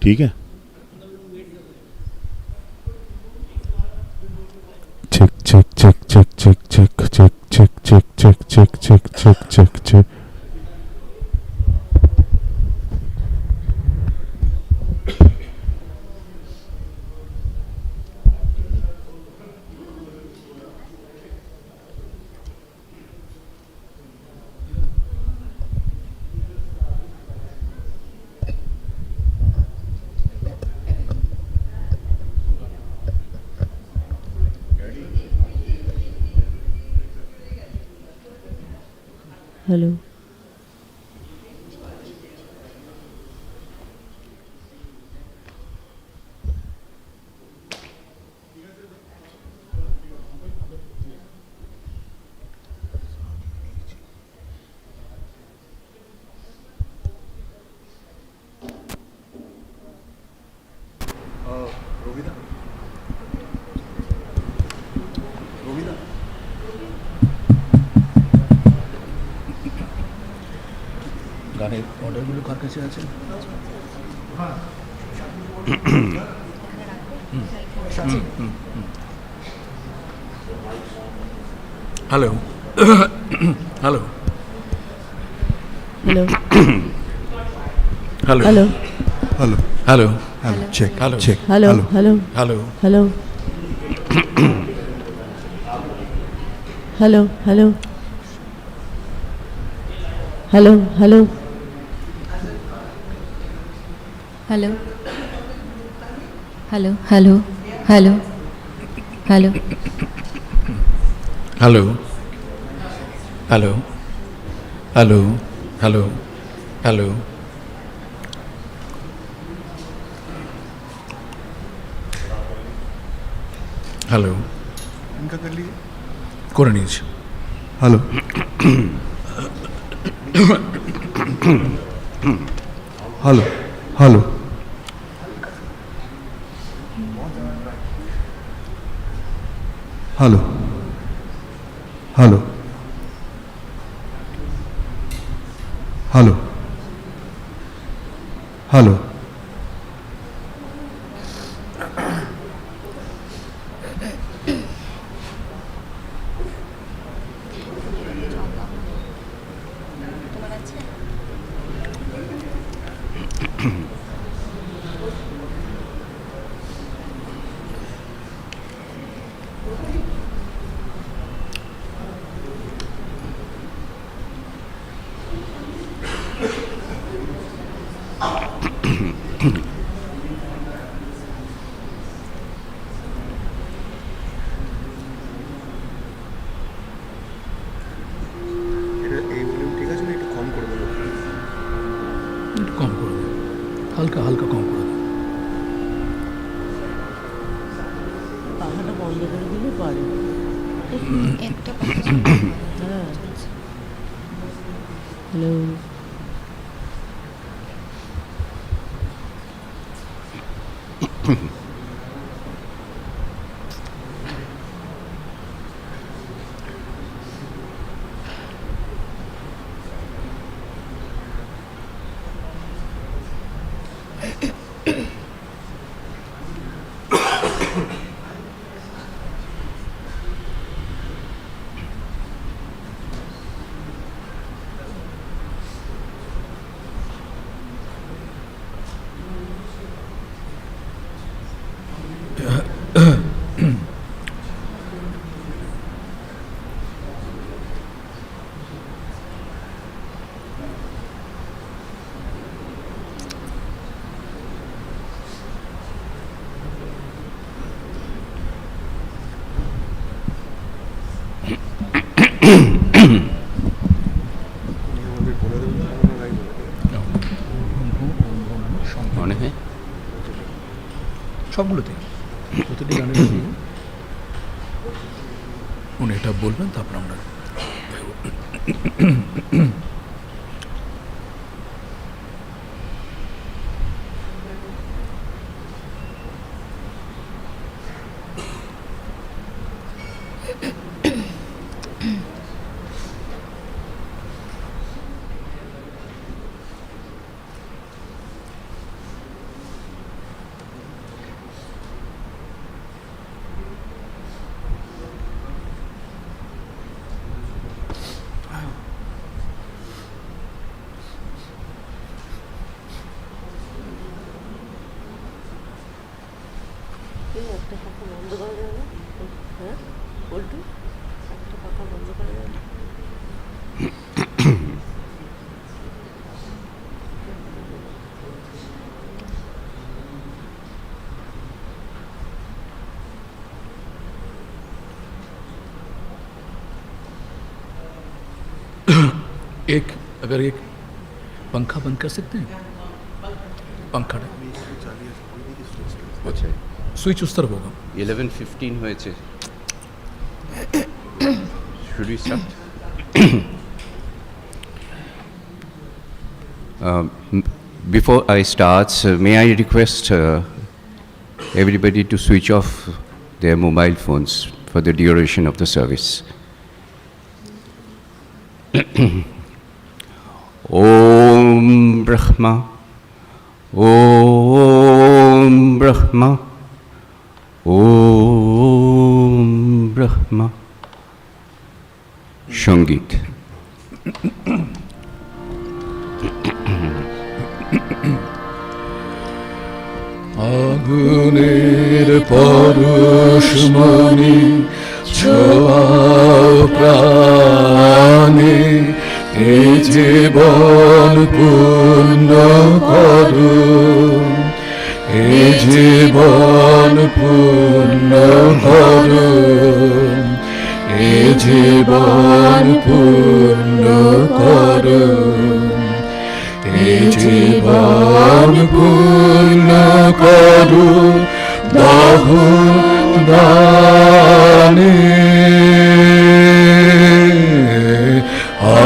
ठीक है. Check check check check check check check check check check check check check check check. Hello. গানের অর্ডারগুলো কার কাছে আছে? Hello hello hello. Hello hello. Hello hello hello check hello check hello. Hello. Hello hello. Hello. Hello. Hello. Hello. Hello hello hello hello hello hello hello hello hello hello hello করে নিয়েছি. Hello hello hello hello hello hello hello কম করে দেন, হালকা হালকা কম করে দেন. পাখাটা বন্ধ করে দিলে পারে. একটা হ্যাঁ. हेलो. মনে হয় সবগুলোতে প্রতিটি গানের উনি এটা বলবেন, তারপর আমরা একটা পাখা বন্ধ করা যাবে না? হ্যাঁ পল্টু, একটা পাখা বন্ধ করা যাবে না? एक अगर एक पंखा बंद कर सकते हैं पंखा আচ্ছা स्विच उस तरफ होगा 11:15 হয়েছে should we start before I start may I request everybody to switch off their mobile phones for the duration of the service. Om Brahma Om Brahma Om Brahma Sangit আগুনের পরশমণি ছোঁয়াও প্রাণে এ জীবন পূর্ণ করুন এ জীবন পূর্ণ করুন এ জীবন পূর্ণ করুন এ জীবন পূর্ণ করুন দহন দানে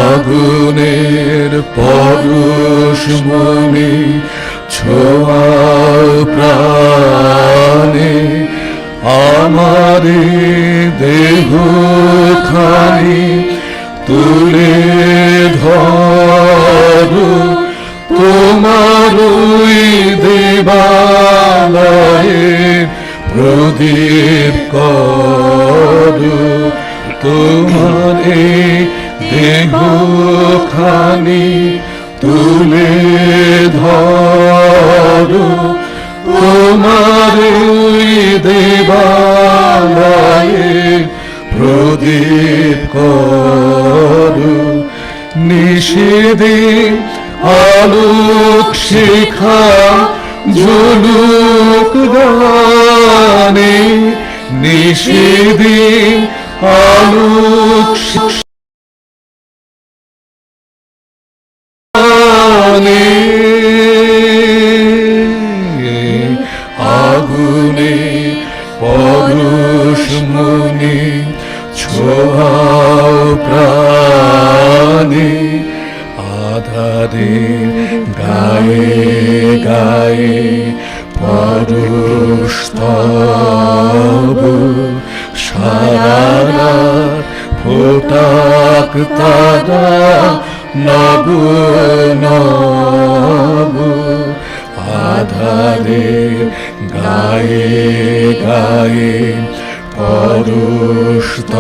আগুনের পরশমণি ছোঁয়াও প্রাণে আমারে দেহ খানি তুলে ধরো তোমারই দেবালয়ে প্রদীপ করো তোমার এই দেহ খানি তুলে ধরো তোমারই দেবালয়ে প্রদীপ করো নিষেদিন আলোক শিখা ঝুলুক গানে নিষেদিন আলোক গানে আগুনে পরশমণি ছোঁয়াও প্রাণে আধারে গায়ে গায়ে পরশতব সারা ফোটাক তারা নব নব আধারে গায়ে গায়ে পরশতব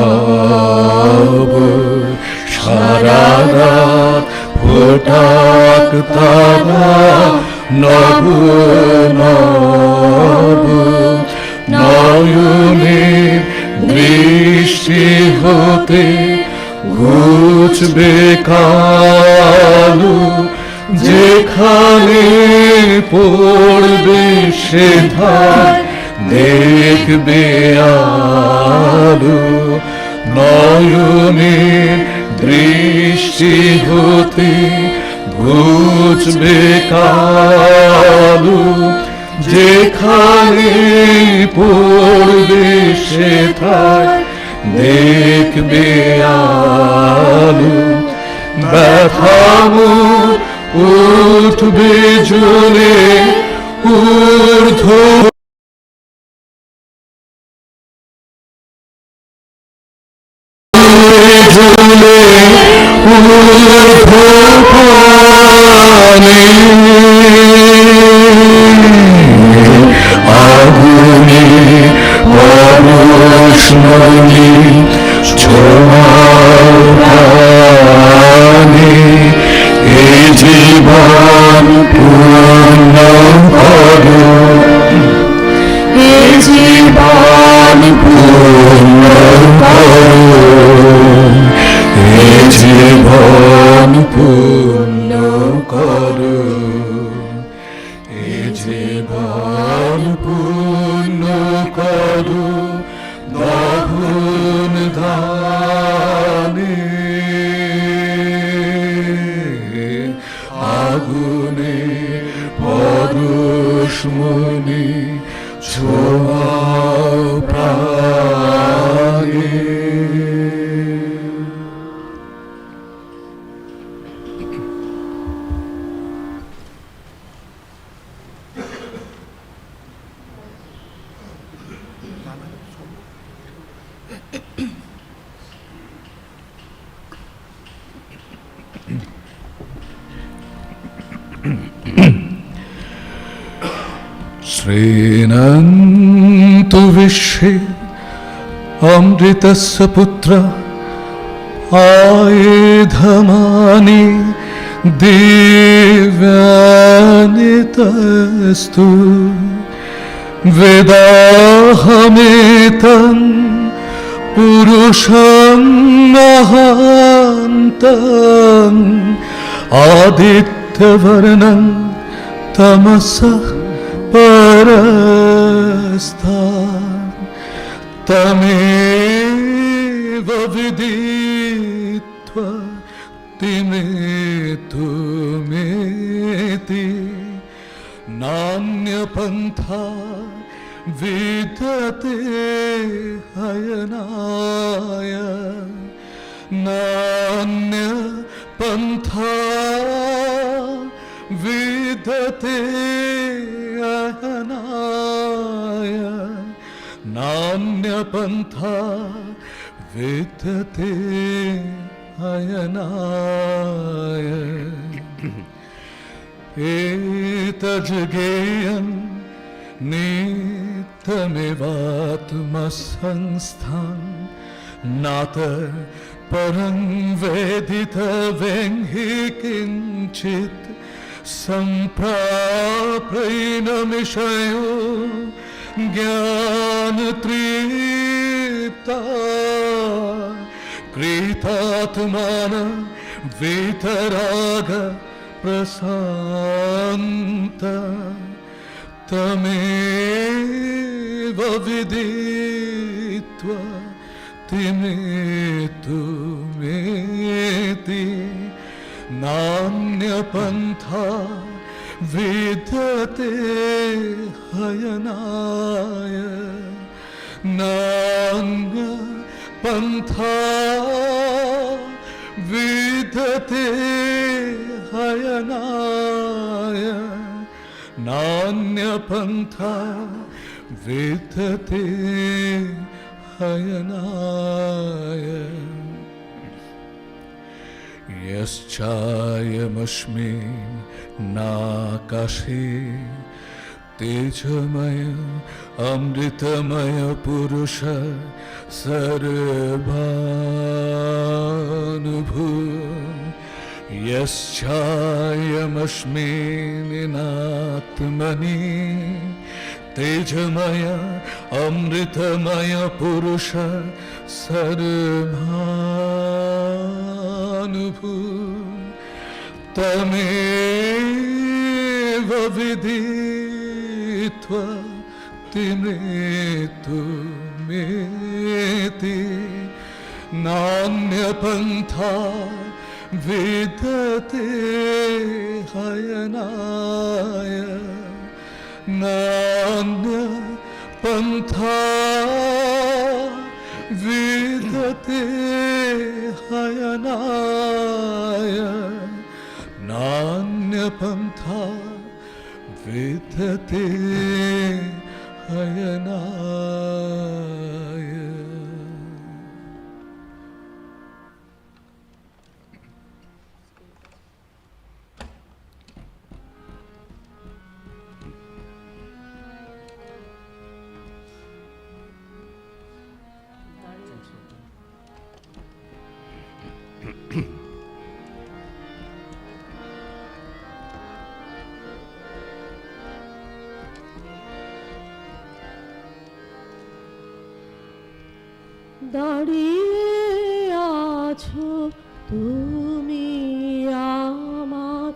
সারা ফোটাক তারা নব নব নয়নের দৃষ্টি হতে ঘুচবে কালো যেখানে পড়বে সেথায় দেখবে আলো নয়নের দৃষ্টি হতে ঘুচবে কালো যেখানে পড়বে সেথায় দেখবে আলো ব্যথামু উঠবে জ্বলে ঊর্ধ্ব জ্বলে ঊর্ধ্বপানে আগুনে পরশমণি ছোঁয়াও প্রাণে এ জীবন পূর্ণ করো সেবার পূর্ণ করো দহন ধানে আগুনে পরশমণি ছোঁয়াও প্রাণে। श्रीनन्तु विश्वे अमृतस्य पुत्र आयुधमानि दिव्यानितस्तु वेदाहमेतं पुरुषं महान्तम् आदित्यवर्णं तमसः परस्तात् तमेव विदित्वा तिमेतुमेति नान्यपन्था विद्यते हयनाय नान्यपन्था विद्यते अहनाय नान्यपन्था विद्यते अयनाय एतज्ज्ञेयं नित्यमेवात्मसंस्थं नातः परं वेदितव्यं हि किञ्चित् सम्प्राप्नमिषयो ज्ञानतृप्ता कृतात्मानं वीतराग प्रशान्त तमेव विदित्वा तिमेतुमेति नान्यपन्था विद्यते हयनाय नान्यपन्था विद्यते हयनाय नान्यपन्था विद्यते हयनाय यश्चायमस्मि नाकाशे तेजमय अमृतमय पुरुष सर्वानुभू यश्चायमस्मिन्नात्मनि तेजमय अमृतमय पुरुष सर्वानुभू तमेव विदित्वा तिमेतुमेति नान्यपन्था विद्यते हयनाय नान्यपन्था विद्यते हयनाय नान्यपन्था विद्यते हयनाय। দাঁড়িয়ে আছো তুমি আমার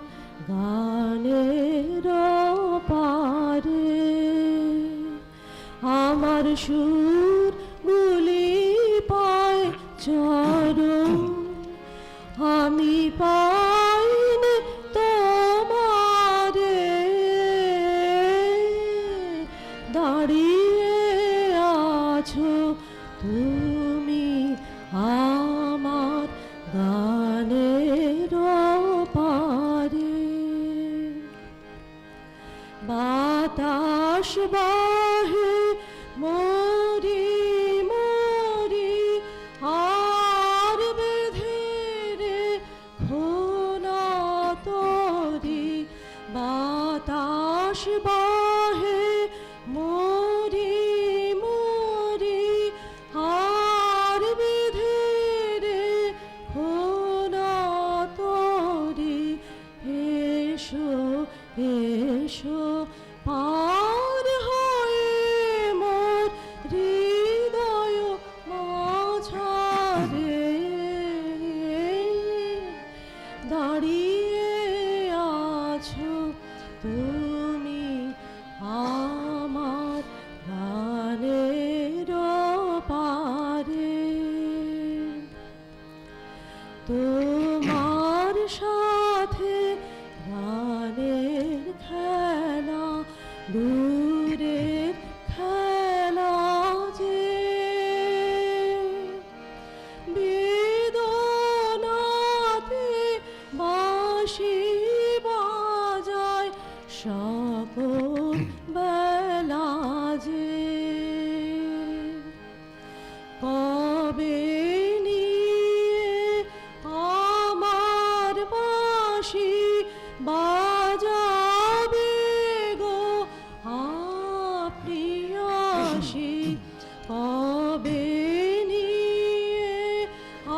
গানের পানে আমার সুর গুলি পায় চরণ, আমি পাইনি তোমারে, দাঁড়িয়ে আছো তুমি আমার গানের পারে। বাতাস বাহে মরি মরি, আর বেঁধে রে খোনা তরি। বাতাস বাহে মরি মরি, আর বেঁধে রে খোনা তরি। এসো এসো পার হয়ে মোর হৃদয় মাঝারে, দাঁড়িয়ে আছো তুমি আমার গানের পারে। তোমার সাথে গানের খেলা, দূরের খেলা যে, বেদনাতে বাঁশি বাজায় সকল বেলা যে। কবে নিয়ে আমার বাঁশি বাজাবে গো আপনি আসি, কবে নিয়ে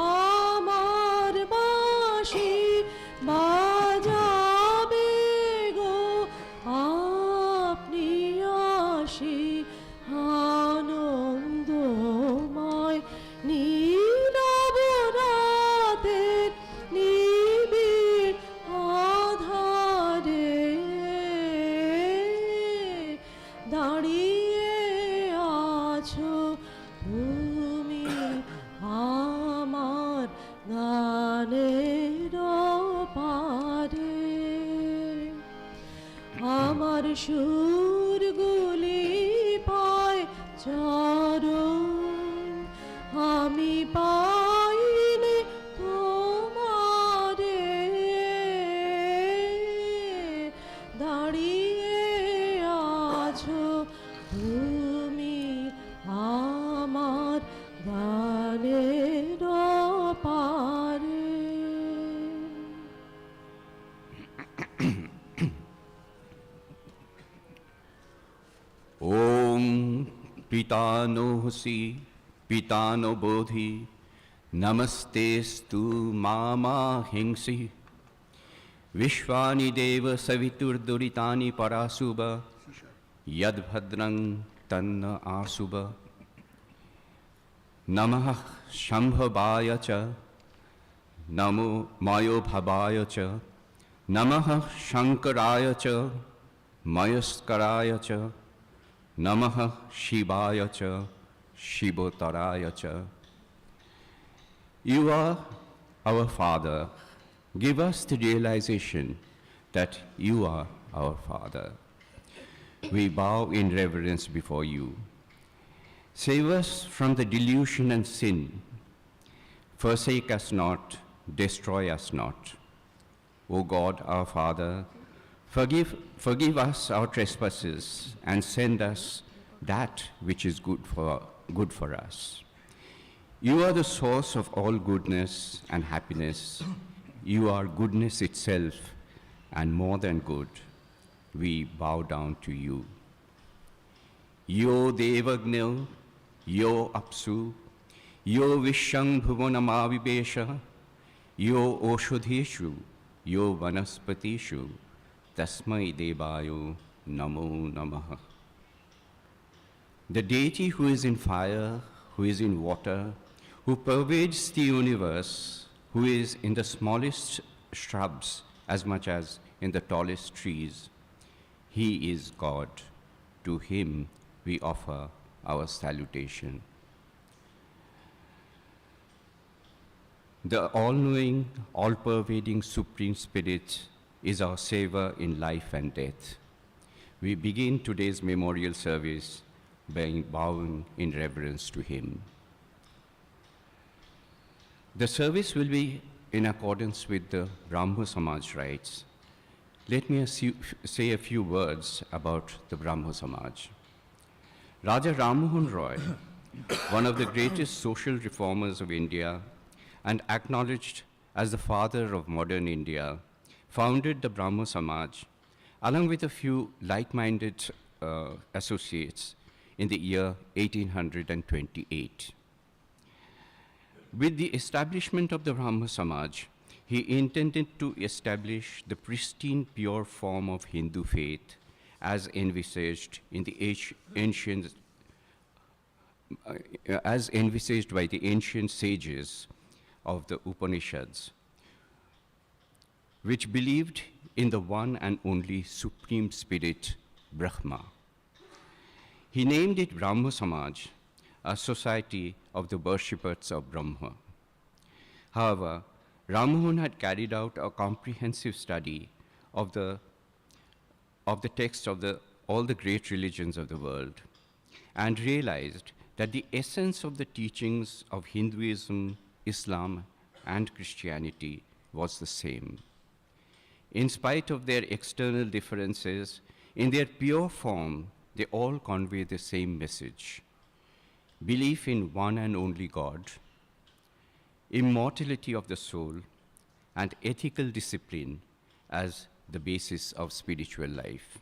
আমার বাঁশি বাজাবে গো আপনি আসি। আনন্দময় নীরব রাতের নিবিড় আধারে, দাঁড়িয়ে আছো তুমি আমার গানের পারে। আমার সুরগুলি পায় চরণ, আমি পাইনি তোমারে, দাঁড়িয়ে আছো তুমি আমার গানের পারে। Om Pitanohsi Pitano Bodhi Namastestu Mama Hingsi Vishwani Deva Savitur Duritani Parasuba Yadbhadrang Tanna Asuba Namah Shambhavaya Cha Namo Mayo Bhavaya Cha Namah Shankaraya Cha Mayaskaraya Cha Namah Shivaya Cha Shivotaraya Cha. You are our Father. Give us the realization that you are our Father. We bow in reverence before you. Save us from the delusion and sin. Forsake us not, destroy us not. O God, our Father, forgive us our trespasses and send us that which is good for us. You are the source of all goodness and happiness. You are goodness itself and more than good. We bow down to you. Yo Devagnyo, Yo Apsu, Yo Vishang Bhuvanamavibesha, Yo Oshudhishu, Yo Vanaspatishu, Tasmai Devayo Namo Namaha. The deity who is in fire, who is in water, who pervades the universe, who is in the smallest shrubs as much as in the tallest trees, he is God. To him we offer our salutation. The all-knowing, all-pervading Supreme Spirit is our Savior in life and death. We begin today's memorial service by bowing in reverence to Him. The service will be in accordance with the Brahmo Samaj rites. Let me say a few words about the Brahmo Samaj. Raja Ram Mohan Roy, one of the greatest social reformers of India and acknowledged as the father of modern India, founded the Brahmo Samaj along with a few like-minded associates in the year 1828. With the establishment of the Brahmo Samaj, he intended to establish the pristine, pure form of Hindu faith as envisaged in the ancient, as envisaged by the ancient sages of the Upanishads, which believed in the one and only Supreme Spirit, Brahma. He named it Brahmo Samaj, a society of the worshippers of Brahma. However, Ram Mohan had carried out a comprehensive study of the texts of all the great religions of the world and realized that the essence of the teachings of Hinduism, Islam, and Christianity was the same. In spite of their external differences, in their pure form, they all convey the same message: belief in one and only God, immortality of the soul, and ethical discipline as the basis of spiritual life.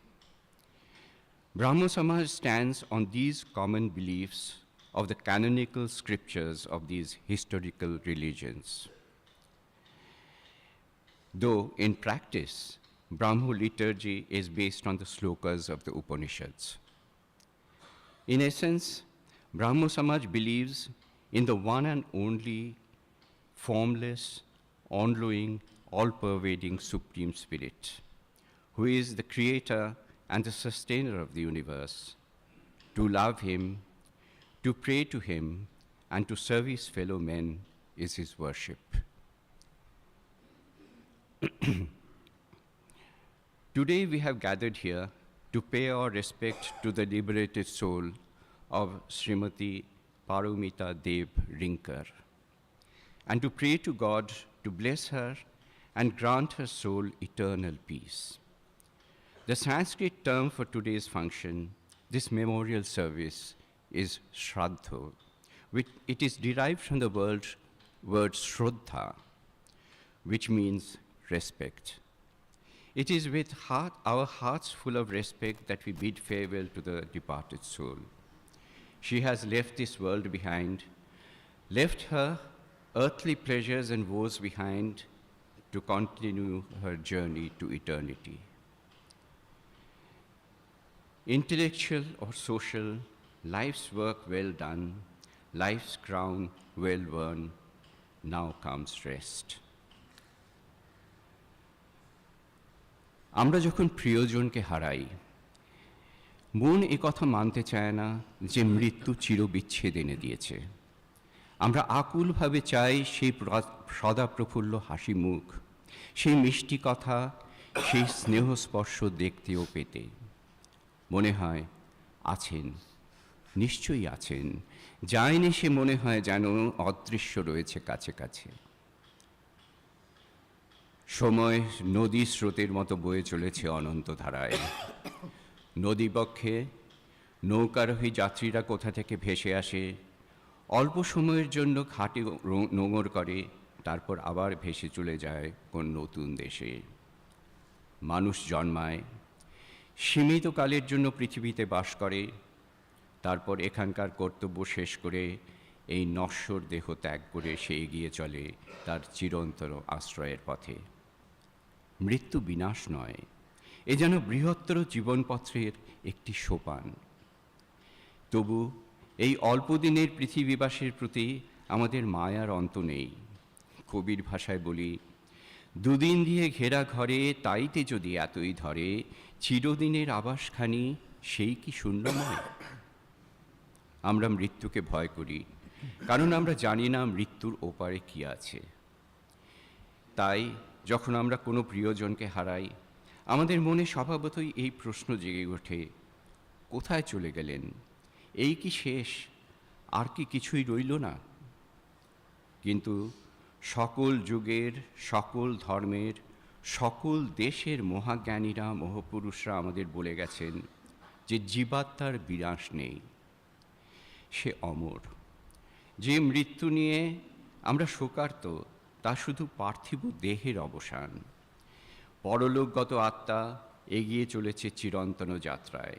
Brahmo Samaj stands on these common beliefs of the canonical scriptures of these historical religions. Though in practice, Brahmo liturgy is based on the slokas of the Upanishads. In essence, Brahmo Samaj believes in the one and only formless, all-knowing, all-pervading Supreme Spirit, who is the creator and the sustainer of the universe. To love Him, to pray to Him, and to serve His fellow men is His worship. Today we have gathered here to pay our respect to the liberated soul of Srimati Paromita Dev Rinkar, and to pray to God to bless her and grant her soul eternal peace. The Sanskrit term for today's function, this memorial service, is Shraddha. It is derived from the word Shraddha, which means respect. It is with our hearts full of respect that we bid farewell to the departed soul. She has left this world behind, left her earthly pleasures and woes behind to continue her journey to eternity. Intellectual or social, life's work well done, life's crown well won, now comes rest. আমরা যখন প্রিয়জনকে হারাই, মন একথা মানতে চায় না যে মৃত্যু চিরবিচ্ছেদ এনে দিয়েছে। আমরা আকুলভাবে চাই সেই সদাপ্রফুল্ল হাসি মুখ, সেই মিষ্টি কথা, সেই স্নেহস্পর্শ দেখতে ও পেতে। মনে হয় আছেন, নিশ্চয়ই আছেন, যায়নি সে মনে হয় যেন অদৃশ্য রয়েছে কাছে কাছে। সময় নদী স্রোতের মতো বয়ে চলেছে অনন্ত ধারায়। নদীবক্ষে নৌকারোহী যাত্রীরা কোথা থেকে ভেসে আসে, অল্প সময়ের জন্য ঘাটে নোঙর করে, তারপর আবার ভেসে চলে যায় কোন নতুন দেশে। মানুষ জন্মায়, সীমিত কালের জন্য পৃথিবীতে বাস করে, তারপর এখানকার কর্তব্য শেষ করে এই নশ্বর দেহ ত্যাগ করে সে এগিয়ে চলে তার চিরন্তর আশ্রয়ের পথে। মৃত্যু বিনাশ নয়, এ যেন বৃহত্তর জীবনপথের একটি সোপান। তবু এই অল্প দিনের পৃথিবীবাসীর প্রতি আমাদের মায়ার অন্ত নেই। কবির ভাষায় বলি, দুদিন দিয়ে ঘেরা ঘরে তাইতে যদি এতই ধরে, চিরদিনের আবাসখানি সেই কি শূন্যময়। আমরা মৃত্যুকে ভয় করি, কারণ আমরা জানি না মৃত্যুর ওপারে কি আছে। তাই যখন আমরা কোনো প্রিয়জনকে হারাই, আমাদের মনে স্বভাবতই এই প্রশ্ন জেগে ওঠে, কোথায় চলে গেলেন? এই কি শেষ? আর কি কিছুই রইল না? কিন্তু সকল যুগের, সকল ধর্মের, সকল দেশের মহাজ্ঞানীরা, মহাপুরুষরা আমাদের বলে গেছেন যে জীবাত্মার বিনাশ নেই, সে অমর। যে মৃত্যু নিয়ে আমরা শোকার্ত, তা শুধু পার্থিব দেহের অবসান। পরলোকগত আত্মা এগিয়ে চলেছে চিরন্তন যাত্রায়।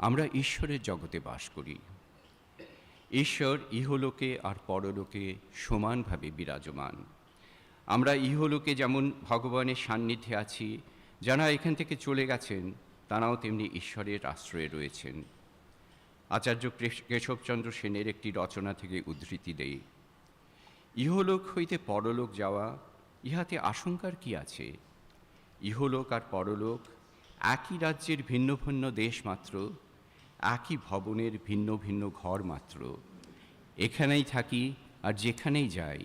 আমরা ঈশ্বরের জগতে বাস করি। ঈশ্বর ইহলোকে আর পরলোকে সমানভাবে বিরাজমান। আমরা ইহলোকে যেমন ভগবানের সান্নিধ্যে আছি, যারা এখান থেকে চলে গেছেন তারাও তেমনি ঈশ্বরের আশ্রয়ে রয়েছেন। আচার্য কেশবচন্দ্র সেনের একটি রচনা থেকে উদ্ধৃতি দেই। ইহলোক হইতে পরলোক যাওয়া, ইহাতে আশঙ্কার কি আছে? ইহলোক আর পরলোক একই রাজ্যের ভিন্ন ভিন্ন দেশ মাত্র, একই ভবনের ভিন্ন ভিন্ন ঘর মাত্র। এখানেই থাকি আর যেখানেই যাই,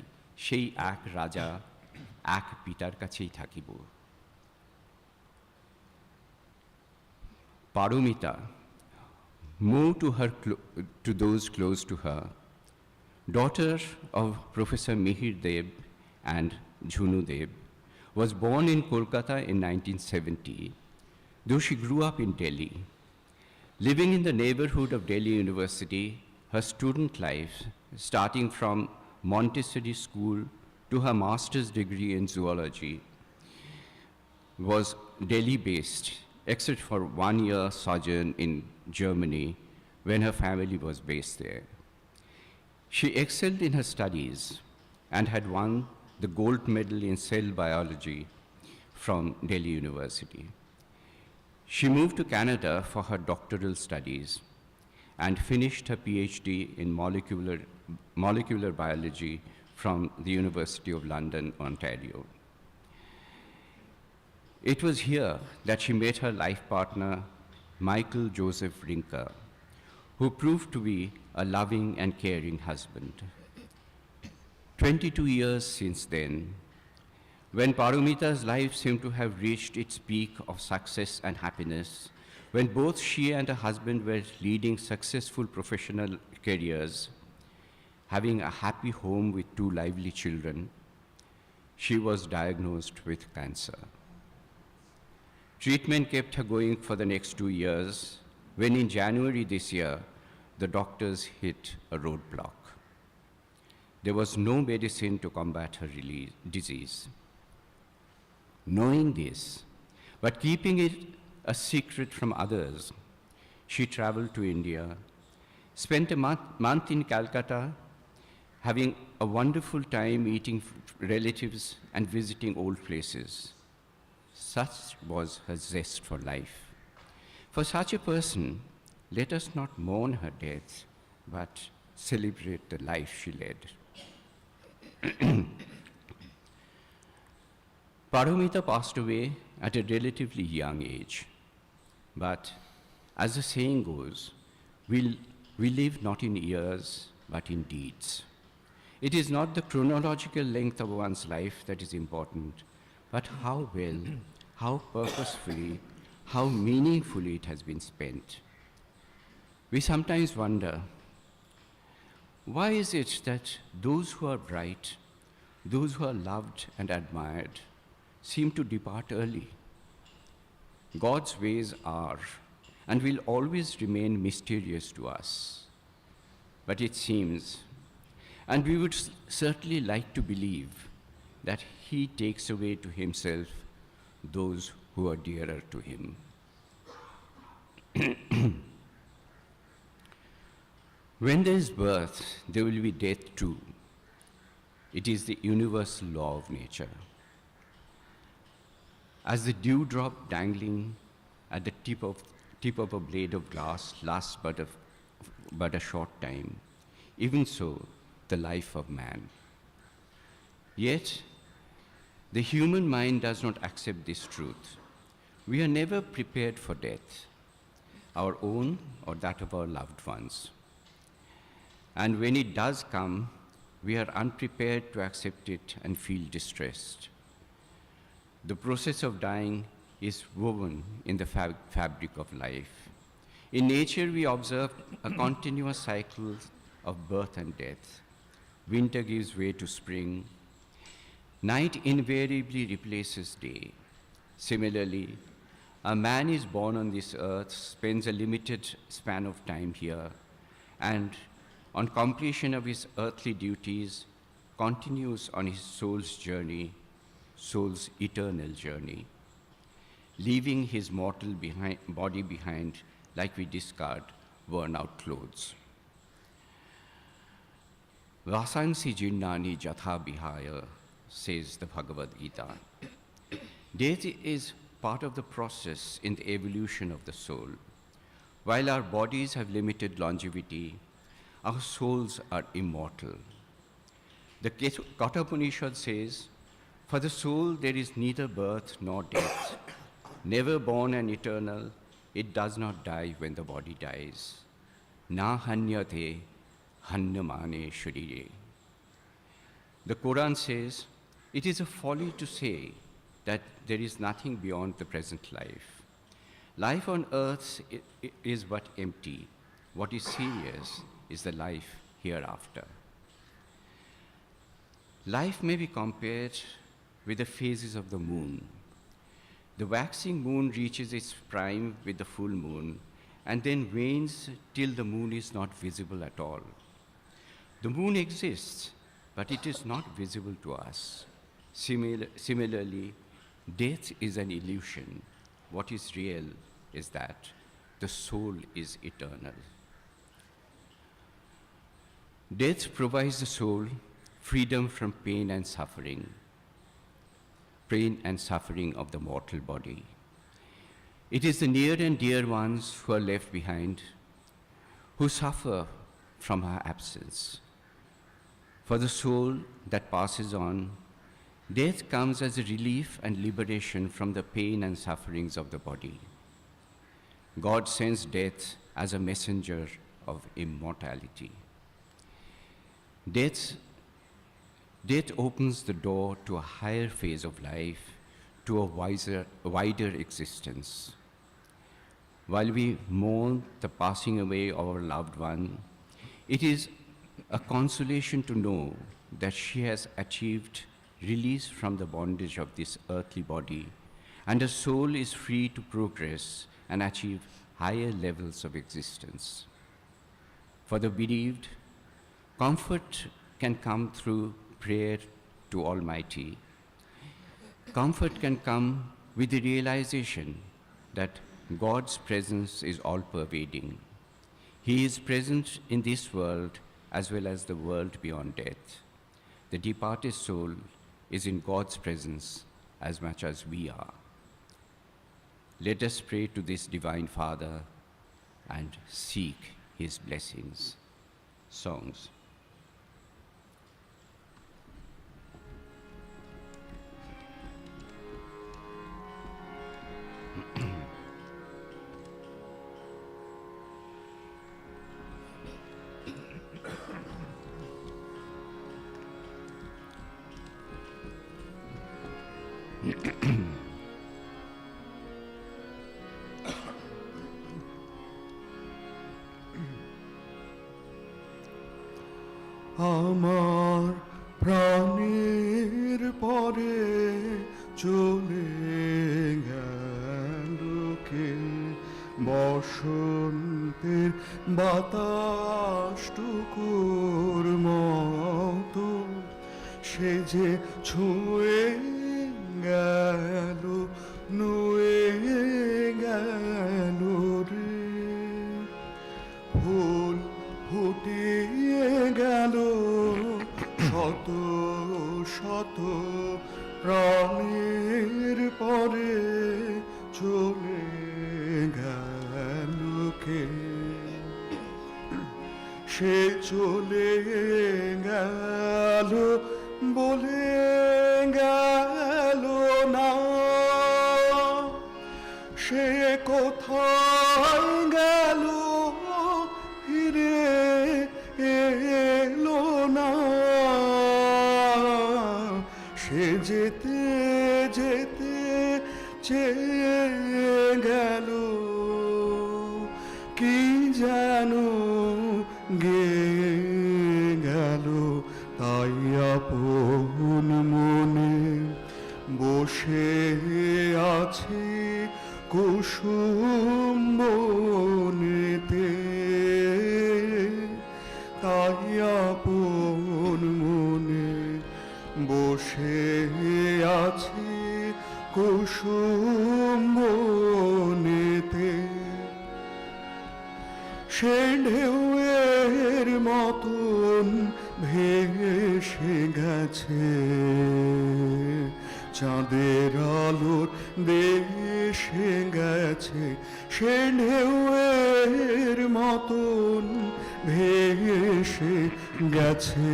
সেই এক রাজা, এক পিতার কাছেই থাকিব। Paromita, more to those close to her, daughter of Professor Mihir Deb and Jhunu Deb, was born in Kolkata in 1970, though she grew up in Delhi. Living in the neighborhood of Delhi University, her student life, starting from Montessori school to her master's degree in zoology, was Delhi-based, except for 1 year sojourn in Germany when her family was based there. She excelled in her studies and had won the gold medal in cell biology from Delhi University. She moved to Canada for her doctoral studies and finished her PhD in molecular biology from the University of London, Ontario. It was here that she met her life partner, Michael Joseph Rinker, who proved to be a loving and caring husband. 22 years since then, when Paromita's life seemed to have reached its peak of success and happiness, when both she and her husband were leading successful professional careers, having a happy home with 2 lively children, she was diagnosed with cancer. Treatment kept her going for the next 2 years, when in January this year, the doctors hit a roadblock. There was no medicine to combat her disease. Knowing this, but keeping it a secret from others, she traveled to India, spent a month in Calcutta, having a wonderful time meeting relatives and visiting old places. Such was her zest for life. For such a person, let us not mourn her death, but celebrate the life she led. Paromita passed away at a relatively young age. But as the saying goes, we live not in years, but in deeds. It is not the chronological length of one's life that is important, but how well, how purposefully, how meaningfully it has been spent. We sometimes wonder, why is it that those who are bright, those who are loved and admired, seem to depart early? God's ways are and will always remain mysterious to us. But it seems, and we would certainly like to believe, that He takes away to Himself those who are dearer to Him. When there is birth, there will be death too. It is the universal law of nature. As the dewdrop dangling at the tip of a blade of glass lasts but a short time, even so the life of man. Yet, the human mind does not accept this truth. We are never prepared for death, our own or that of our loved ones. And when it does come, we are unprepared to accept it and feel distressed. The process of dying is woven in the fabric of life. In nature, we observe a continuous cycle of birth and death. Winter gives way to spring. Night invariably replaces day. Similarly, a man is born on this earth, spends a limited span of time here, and on completion of his earthly duties, continues on his soul's journey, soul's eternal journey, leaving his mortal body behind like we discard worn-out clothes. Vasansi jinnani jatha bihaya, says the Bhagavad Gita. Death is part of the process in the evolution of the soul. While our bodies have limited longevity, our souls are immortal. The Katha Upanishad says, for the soul there is neither birth nor death. Never born and eternal, it does not die when the body dies. Na hanyate hanyamane sharire. The Quran says, it is a folly to say that there is nothing beyond the present life. Life on earth is but empty. What is serious is the life hereafter. Life may be compared with the phases of the moon. The waxing moon reaches its prime with the full moon and then wanes till the moon is not visible at all. The moon exists, but it is not visible to us. Similarly, death is an illusion. What is real is that the soul is eternal. Death provides the soul freedom from pain and suffering of the mortal body. It is the near and dear ones who are left behind who suffer from our absence. For the soul that passes on, death comes as a relief and liberation from the pain and sufferings of the body. God sends death as a messenger of immortality. Death opens the door to a higher phase of life, to a wider existence. While we mourn the passing away of our loved one, it is a consolation to know that she has achieved release from the bondage of this earthly body, and her soul is free to progress and achieve higher levels of existence. For the bereaved, comfort can come through prayer to Almighty. Comfort can come with the realization that God's presence is all-pervading. He is present in this world as well as the world beyond death. The departed soul is in God's presence as much as we are. Let us pray to this Divine Father and seek His blessings. Songs. আমার প্রাণের পরে চলে গেল কে বসন্তের বাতাসটুকুর মতো সে যে ছুঁয়ে গেল নুয়ে গেল রে ফুল ফুটিয়ে গেল শত শত প্রাণের পরে চলে গেল কে সে চলে গেল বলে গেল না সে কোথায় গেল ফিরে চেয়ে গেল, কি যেন গেয়ে গেল, তাই আপন মনে বসে আছে কুসুম বনেতে, তাই আপন মনে বসে আছে কুসুম বনেতে। সে ঢেউয়ের মতন ভেসে গেছে চাঁদের আলোর দেশে গেছে, সে ঢেউয়ের মতন ভেসে গেছে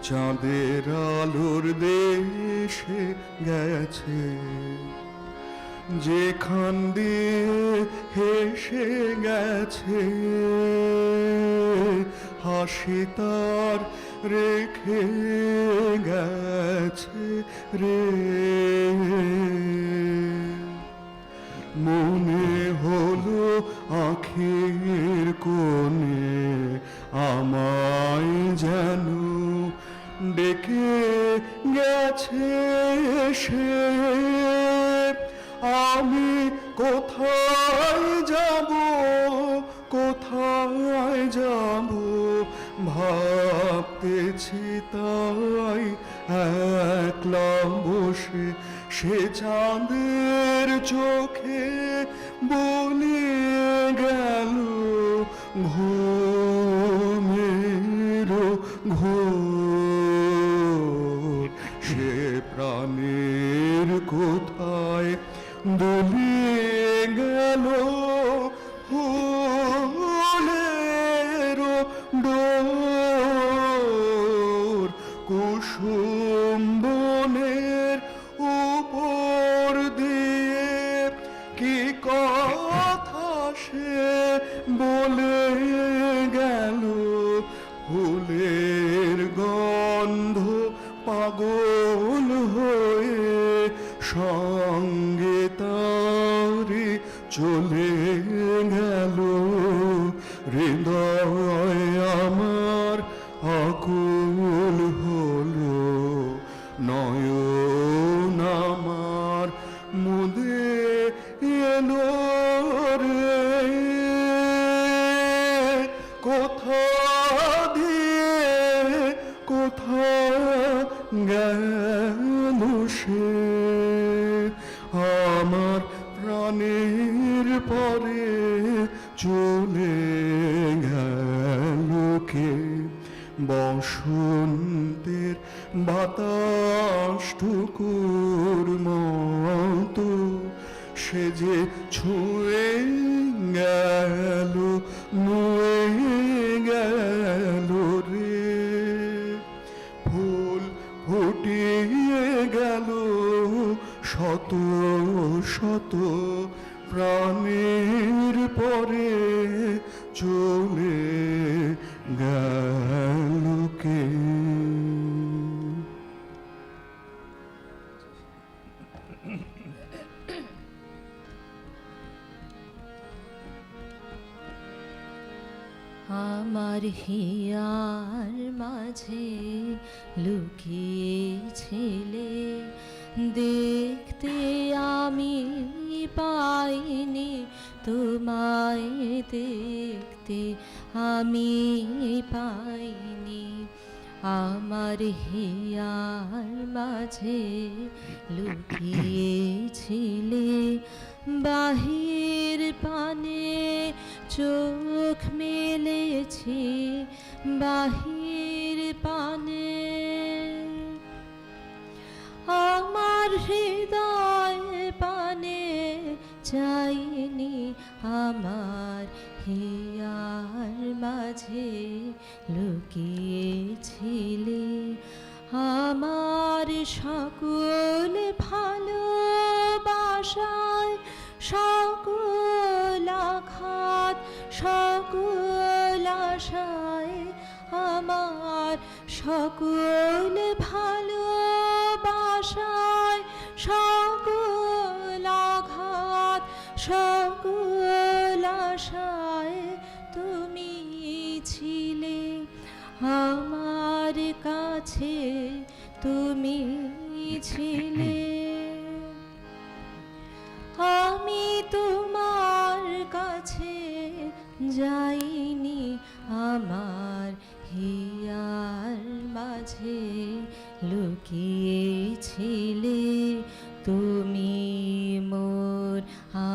চাঁদের আলোর দেশে গেছে। যেখান দিয়ে হেসে গেছে হাসি তার রেখে গেছে রে। মনে হলো আখির কোণে আমায় যেন ডেকে গেছে সে। আমি কোথায় যাব, কোথায় যাব ভাবতেছি তাই একলা বসে, সে চাঁদের চোখে বলিয়ে গেল ঘুমের ঘোর। সে প্রাণের কোথায় দুলিয়ে গেল ফুলের ডোর। কুসুম বনের উপর দিয়ে কি কথা সে বলে গেল, ফুলের গন্ধ পাগল হয়ে সঙ্গে তারি চলে গেল। হৃদয় আমার আকুল হলো, নয়ন আমার মুদে এলো রে। কোথা দিয়ে কোথা গেল সে, আমার প্রাণের পরে চলে গেল কে। বসন্তের বাতাসটুকুর মতো সে যে ছুঁয়ে গেল, নুয়ে গেল রে। ফুল ফুটিয়ে গেল শত শত প্রাণীর পরে চলে গেল কে। আমার হিয়ার মাঝে লুকিয়েছিলে, দেখতে আমি পাইনি তোমায়, দেখতে আমি পাইনি। আমার হিয়ার মাঝে লুকিয়েছিলে, বাহির পানে চোখ মেলেছি, বাহির পানে। আমার হৃদয় পানে চাইনি, আমার হিয়ার মাঝে লুকিয়েছিলে। আমার সকল ভালোবাসায়, সকল আঘাত, সকল আশায়, আমার সকল ভালোবাসায়, সকল আশায় তুমি ছিলে আমার কাছে তুমি ছিলে আমি তোমার কাছে যাইনি আমার হিয়ার মাঝে লুকিয়েছিলে তুমি মোর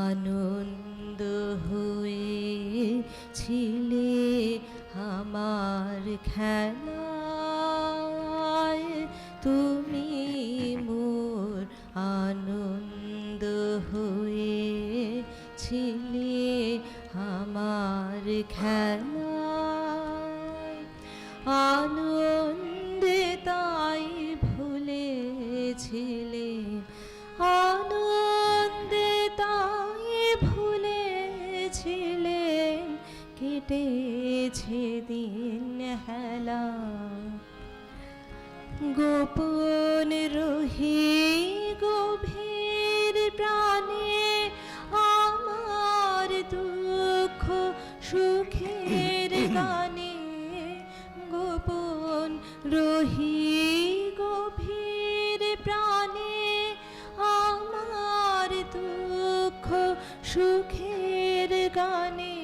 আনন্দ হয়েছিলে আমার খেলায় তুমি মোর আনন্দ হয়েছিলে আমার খেলায় আনন্দে তাই ভুলেছিলে আনন্দে তাই ভুলেছিলে কেটেছে দিন হেলা গোপন রহি গভীর প্রাণে আমার দুঃখ সুখের গানে গোপন রহি গভীর প্রাণে আমার দুঃখ সুখের গানে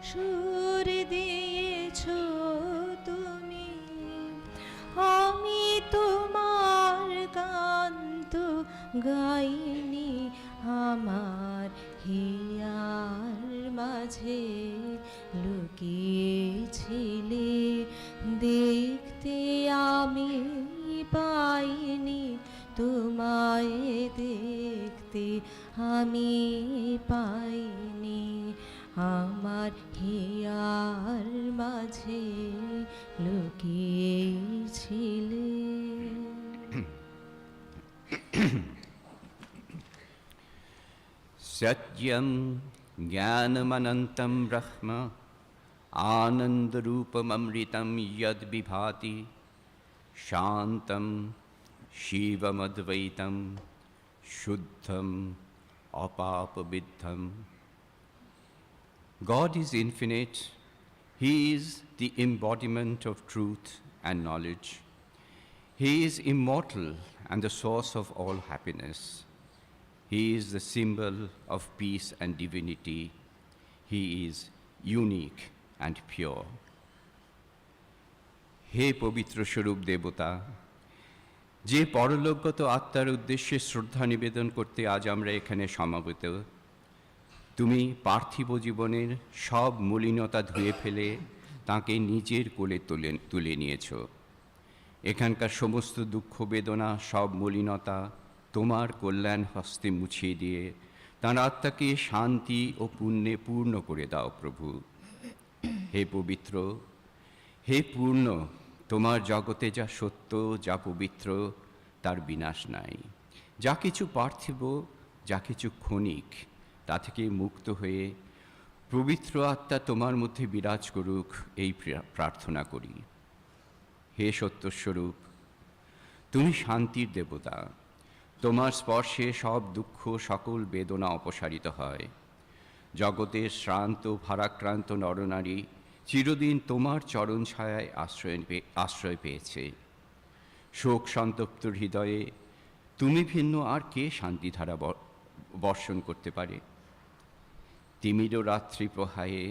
সুর দিয়েছ তুমি আমি তোমার গান তো গাইনি আমার হিয়ার মাঝে লুকিয়েছিলে দেখতে আমি পাইনি তোমায় দেখতে আমি পাইনি আমার হিয়ার মাঝে লুকিয়েছিলে Satyam Jnanamanantam Brahma Anandarupamamritam Yad Vibhati Shantam Shivamadvaitam Shuddham Apapaviddham. God is infinite. He is the embodiment of truth and knowledge. He is immortal and the source of all happiness. He is the symbol of peace and divinity. He is unique and pure. হে পবিত্র স্বরূপ দেবতা, যে পরলোকগত আত্মার উদ্দেশ্যে শ্রদ্ধা নিবেদন করতে আজ আমরা এখানে সমাবেত, তুমি পার্থিব জীবনের সব মলিনতা ধুয়ে ফেলে তাকে নিজের কোলে তুলে নিয়েছ। এখানকার সমস্ত দুঃখ বেদনা সব মলিনতা তোমার কল্যাণ হস্তে মুছিয়ে দিয়ে তাঁর আত্মাকে শান্তি ও পুণ্যে পূর্ণ করে দাও প্রভু। হে পবিত্র, হে পূর্ণ, তোমার জগতে যা সত্য, যা পবিত্র, তার বিনাশ নাই। যা কিছু পার্থিব, যা কিছু ক্ষণিক, তা থেকে মুক্ত হয়ে পবিত্র আত্মা তোমার মধ্যে বিরাজ করুক, এই প্রার্থনা করি। হে সত্যস্বরূপ, তুমি শান্তির দেবতা। তোমার স্পর্শে সব দুঃখ, সকল বেদনা অপসারিত হয়। জগতের শ্রান্ত ভারাক্রান্ত নরনারী চিরদিন তোমার চরণ ছায়ায় আশ্রয় পেয়েছে। শোক সন্তপ্ত হৃদয়ে তুমি ভিন্ন আর কে শান্তিধারা বর্ষণ করতে পারে? তিমির রাত্রি প্রহায়ে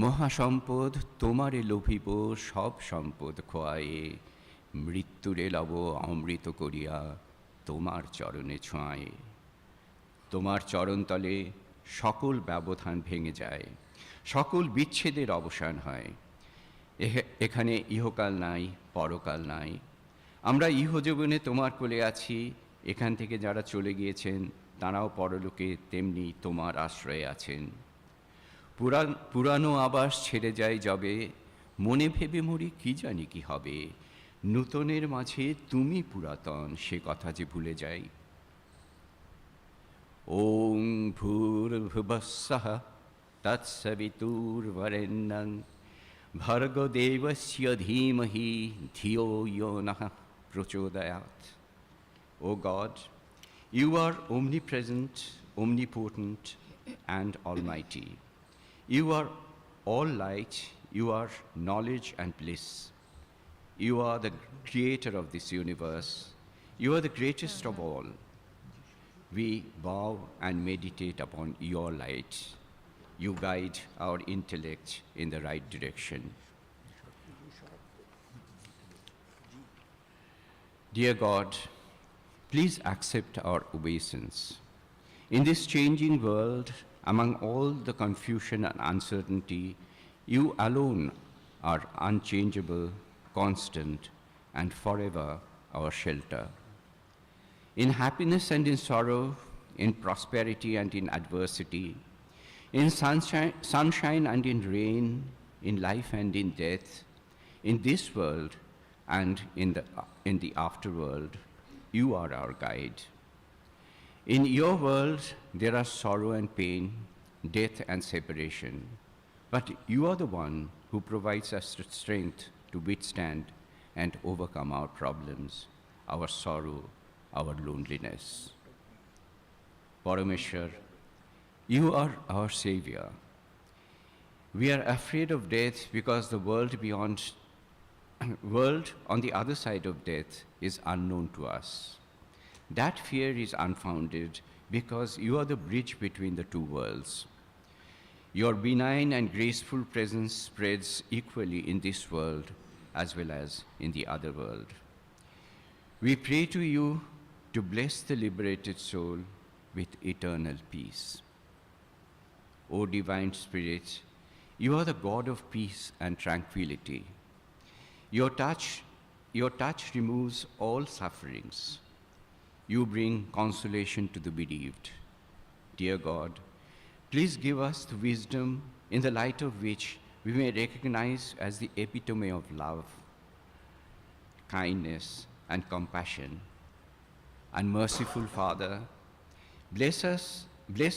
মহাসম্পদ তোমারে লোভিব, সব সম্পদ খোয়ায়ে মৃত্যুরে লব অমৃত করিয়া তোমার চরণে ছোঁয়ায়ে। তোমার চরণতলে সকল ব্যবধান ভেঙে যায়, সকল বিচ্ছেদের অবসান হয়। এখানে ইহকাল নাই, পরকাল নাই। আমরা ইহজীবনে তোমার কোলে আছি। এখান থেকে যারা চলে গিয়েছেন তারাও পরলোকে তেমনি তোমার আশ্রয়ে আছেন। পুরানো আবাস ছেড়ে যায় যবে, মনে ভেবে মরি কি জানি কি হবে। নূতনের মাঝে তুমি পুরাতন, সে কথা যে ভুলে যাই। ওং ভূর্ভুবস্সঃ তৎসবিতুর্বরেণ্যং ভর্গদেবস্য ধীমহি ধিয়ো यो নঃ প্রচোদয়াৎ। O God, you are omnipresent, omnipotent, and almighty. You are all light, you are knowledge and bliss. You are the creator of this universe. You are the greatest of all. We bow and meditate upon your light. You guide our intellect in the right direction. Dear God, please accept our obeisance. In this changing world, among all the confusion and uncertainty, you alone are unchangeable, constant, and forever our shelter. In happiness and in sorrow, in prosperity and in adversity, in sunshine and in rain, in life and in death, in this world and in the afterworld, you are our guide. In your world, there are sorrow and pain, death and separation, but you are the one who provides us the strength to withstand and overcome our problems, our sorrow, our loneliness. Paromeshwar, you are our savior. We are afraid of death because the world on the other side of death is unknown to us. That fear is unfounded because you are the bridge between the two worlds. Your benign and graceful presence spreads equally in this world as well as in the other world. We pray to you to bless the liberated soul with eternal peace. O Divine Spirit, you are the God of peace and tranquility. Your touch removes all sufferings. You bring consolation to the bereaved. Dear God, please give us the wisdom in the light of which we may recognize as the epitome of love, kindness, and compassion. And merciful Father, bless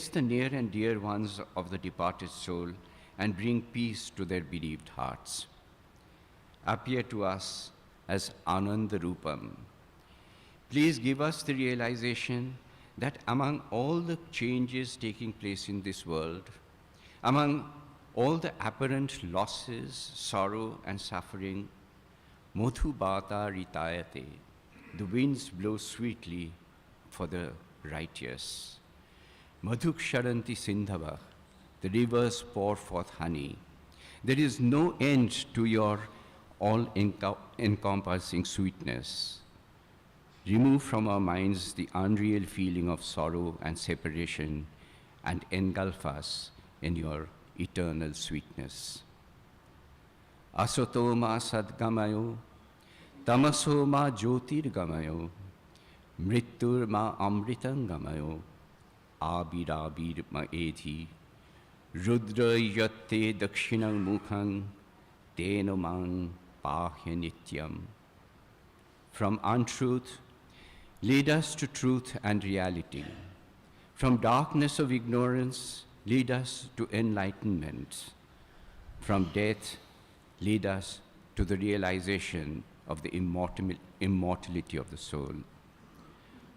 the near and dear ones of the departed soul and bring peace to their bereaved hearts. Appear to us as Ananda Rupam. Please give us the realization that among all the changes taking place in this world, among all the apparent losses, sorrow, and suffering, Modhu Bata Ritayate, the winds blow sweetly for the righteous. Madhuk Sharanti Sindhava, the rivers pour forth honey. There is no end to your all-encompassing sweetness. Remove from our minds the unreal feeling of sorrow and separation and engulf us in your eternal sweetness. Asotoma sadgamayo, tamasoma jyotirgamayo, mritturma amritangamayo, abirabir maedhi, rudra yatte dakshinang mukhang, tenomang pahya nityam. From untruth, lead us to truth and reality. From darkness of ignorance, lead us to enlightenment. From death, lead us to the realization of the immortality of the soul.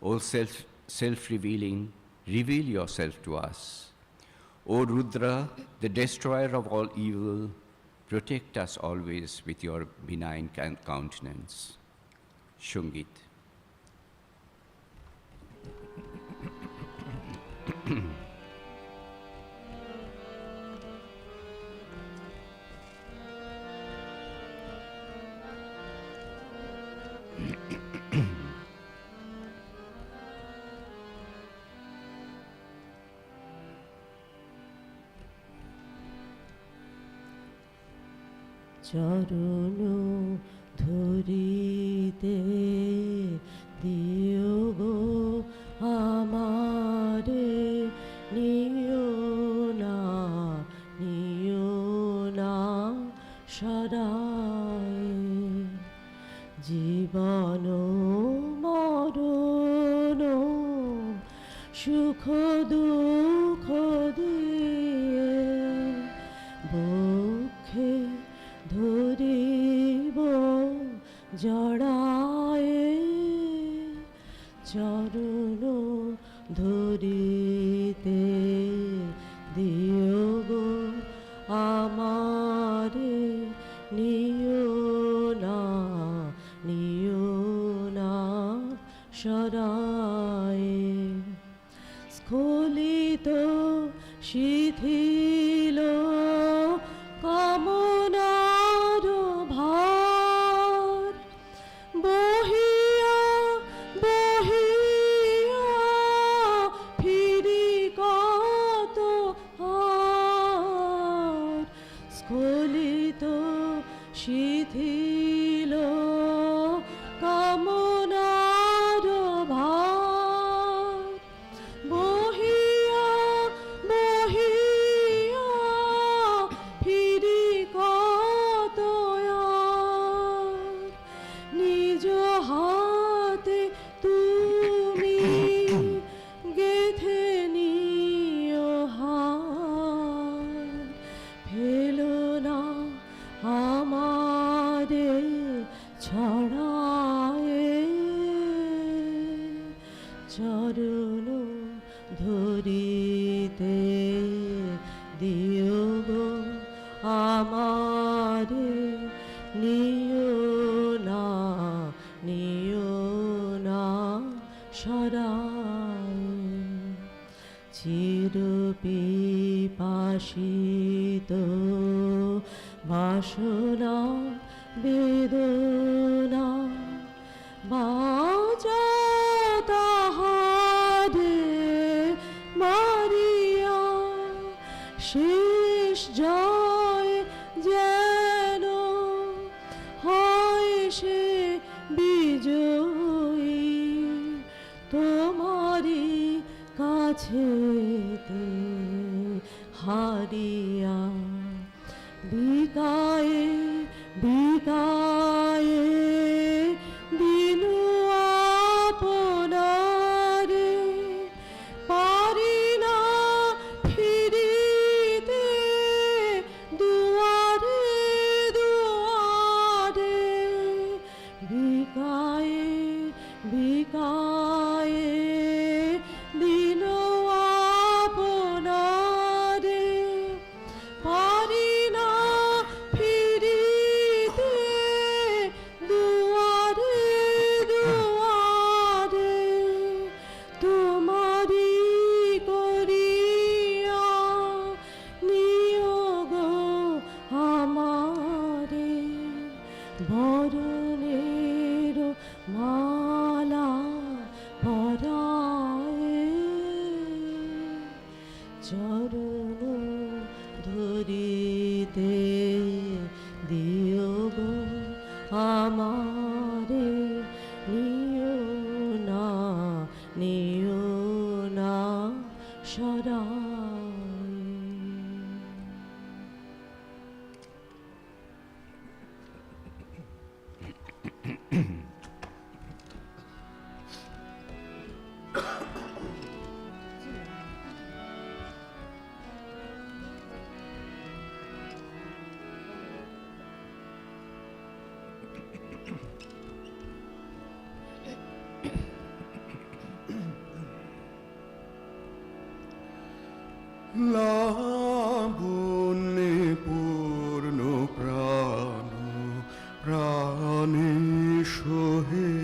O self-revealing, reveal yourself to us. O Rudra, the destroyer of all evil, protect us always with your benign countenance. Shungit. চরণ ধরিতে দিও গো আমারে, নিও না সদায়। জীবন মরণ সুখ দুঃখ দিয়ে বক্ষে ধরিব জড়ায়ে, চরণ ধরিতে দিও গো আমারে, নিও না সরায়ে। স্খলিত শিথিল কামনার ভার, বহিয়া বহিয়া ফিরি কত আর। স্খলিত শিথিল কামনার ভার, বহিয়া বহিয়া ফিরি কত আর। নিজ হাতে তুমি গেথে নিও হার, ফেলো না আমারে ছড়ায়ে। চরণ ধরিতে দিও গো আমারে, নিও না সরায়ে। চির পিপাসিত বাসনা বেদনা, বাজা তাহারে মারিয়া। শেষ জয় যেন হয় সে বিজয়ী, তোমারি কাছেতে হারিয়া। বিকায়ে বিকায়ে দিনু আপনারে, পারি না ফিরিতে দুয়ারে দুয়ারে। বিকায়ে বিকায়ে দিনু আপনারে, পারি না ফিরিতে দুয়ারে দুয়ারে। তোমারি করিয়া নিও গো আমারে, বরণের মালা পরায়ে। চরণ ধরিতে দিও গো আমারে, নিও না সরায়ে। লাবণ্যে পূর্ণ প্রাণ প্রাণে সোহে,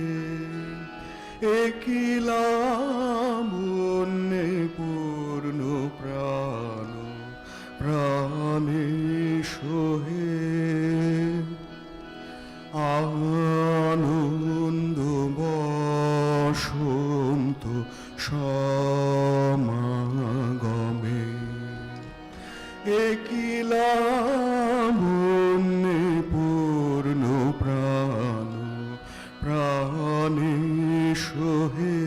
একই লাবণ্যে পূর্ণ প্রাণ প্রাণে সোহে। আনন্দ বসন্ত সমাগমে, একই লাবণ্যে পূর্ণ প্রাণ প্রাণে সোহে।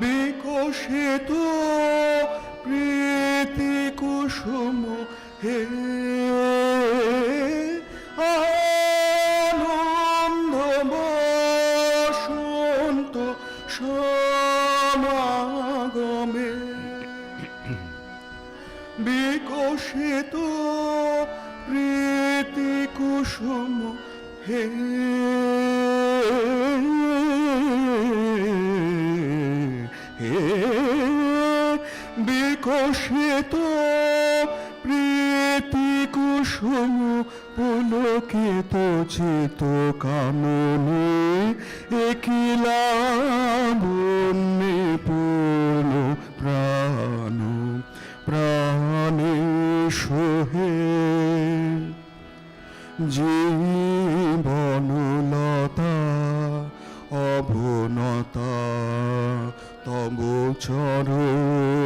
বিকশিত প্রীতি কুসুম হে, আনন্দ বসন্ত সমাগমে। বিকশিত প্রীতি কুসুম হে, হে বিকশিত শ্বেত প্রীতি কুসুম পুলকিত চিত কাননে একিলা বন্যে পূর্ণ প্রাণ প্রাণে সোহে জীবনলতা অবনতা তব চরণে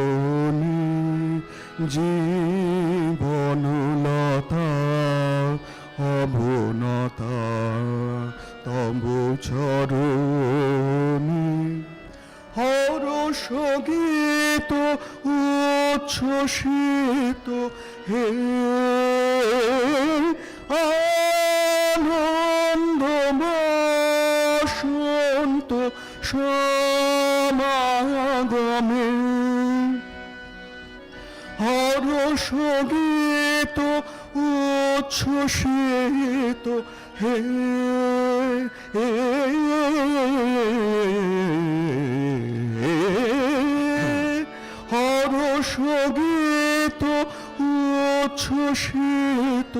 জীবনলতা অবনতা তব চরণে হরষ গীত উচ্ছ্বসিত হে আনন্দ বসন্ত সমাগমে হরষ গীত উচ্ছ্বসিত হে হরষ গীত উচ্ছ্বসিত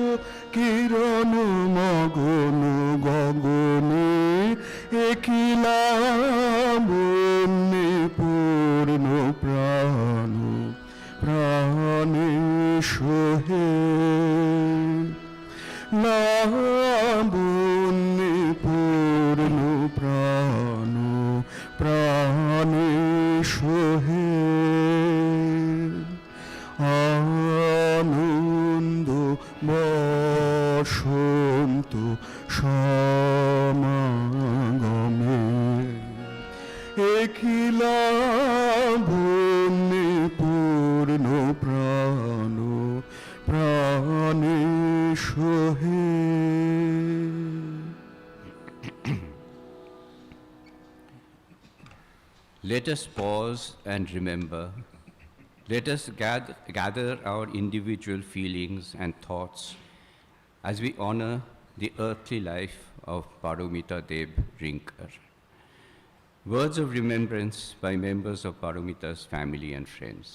কিরণ মগন গগনে একিলা বন্যে পূর্ণ প্রাণ প্রাণে সোহে না বন্যে পূর্ণ প্রাণ প্রাণে সোহে আনন্দ বসন্ত সমাগমে একিলা বন্যে পূর্ণ প্রাণ প্রাণে সোহে। Let us pause and remember. Let us gather our individual feelings and thoughts as we honor the earthly life of Paromita Deb Rinkar. Words of remembrance by members of Paromita's family and friends.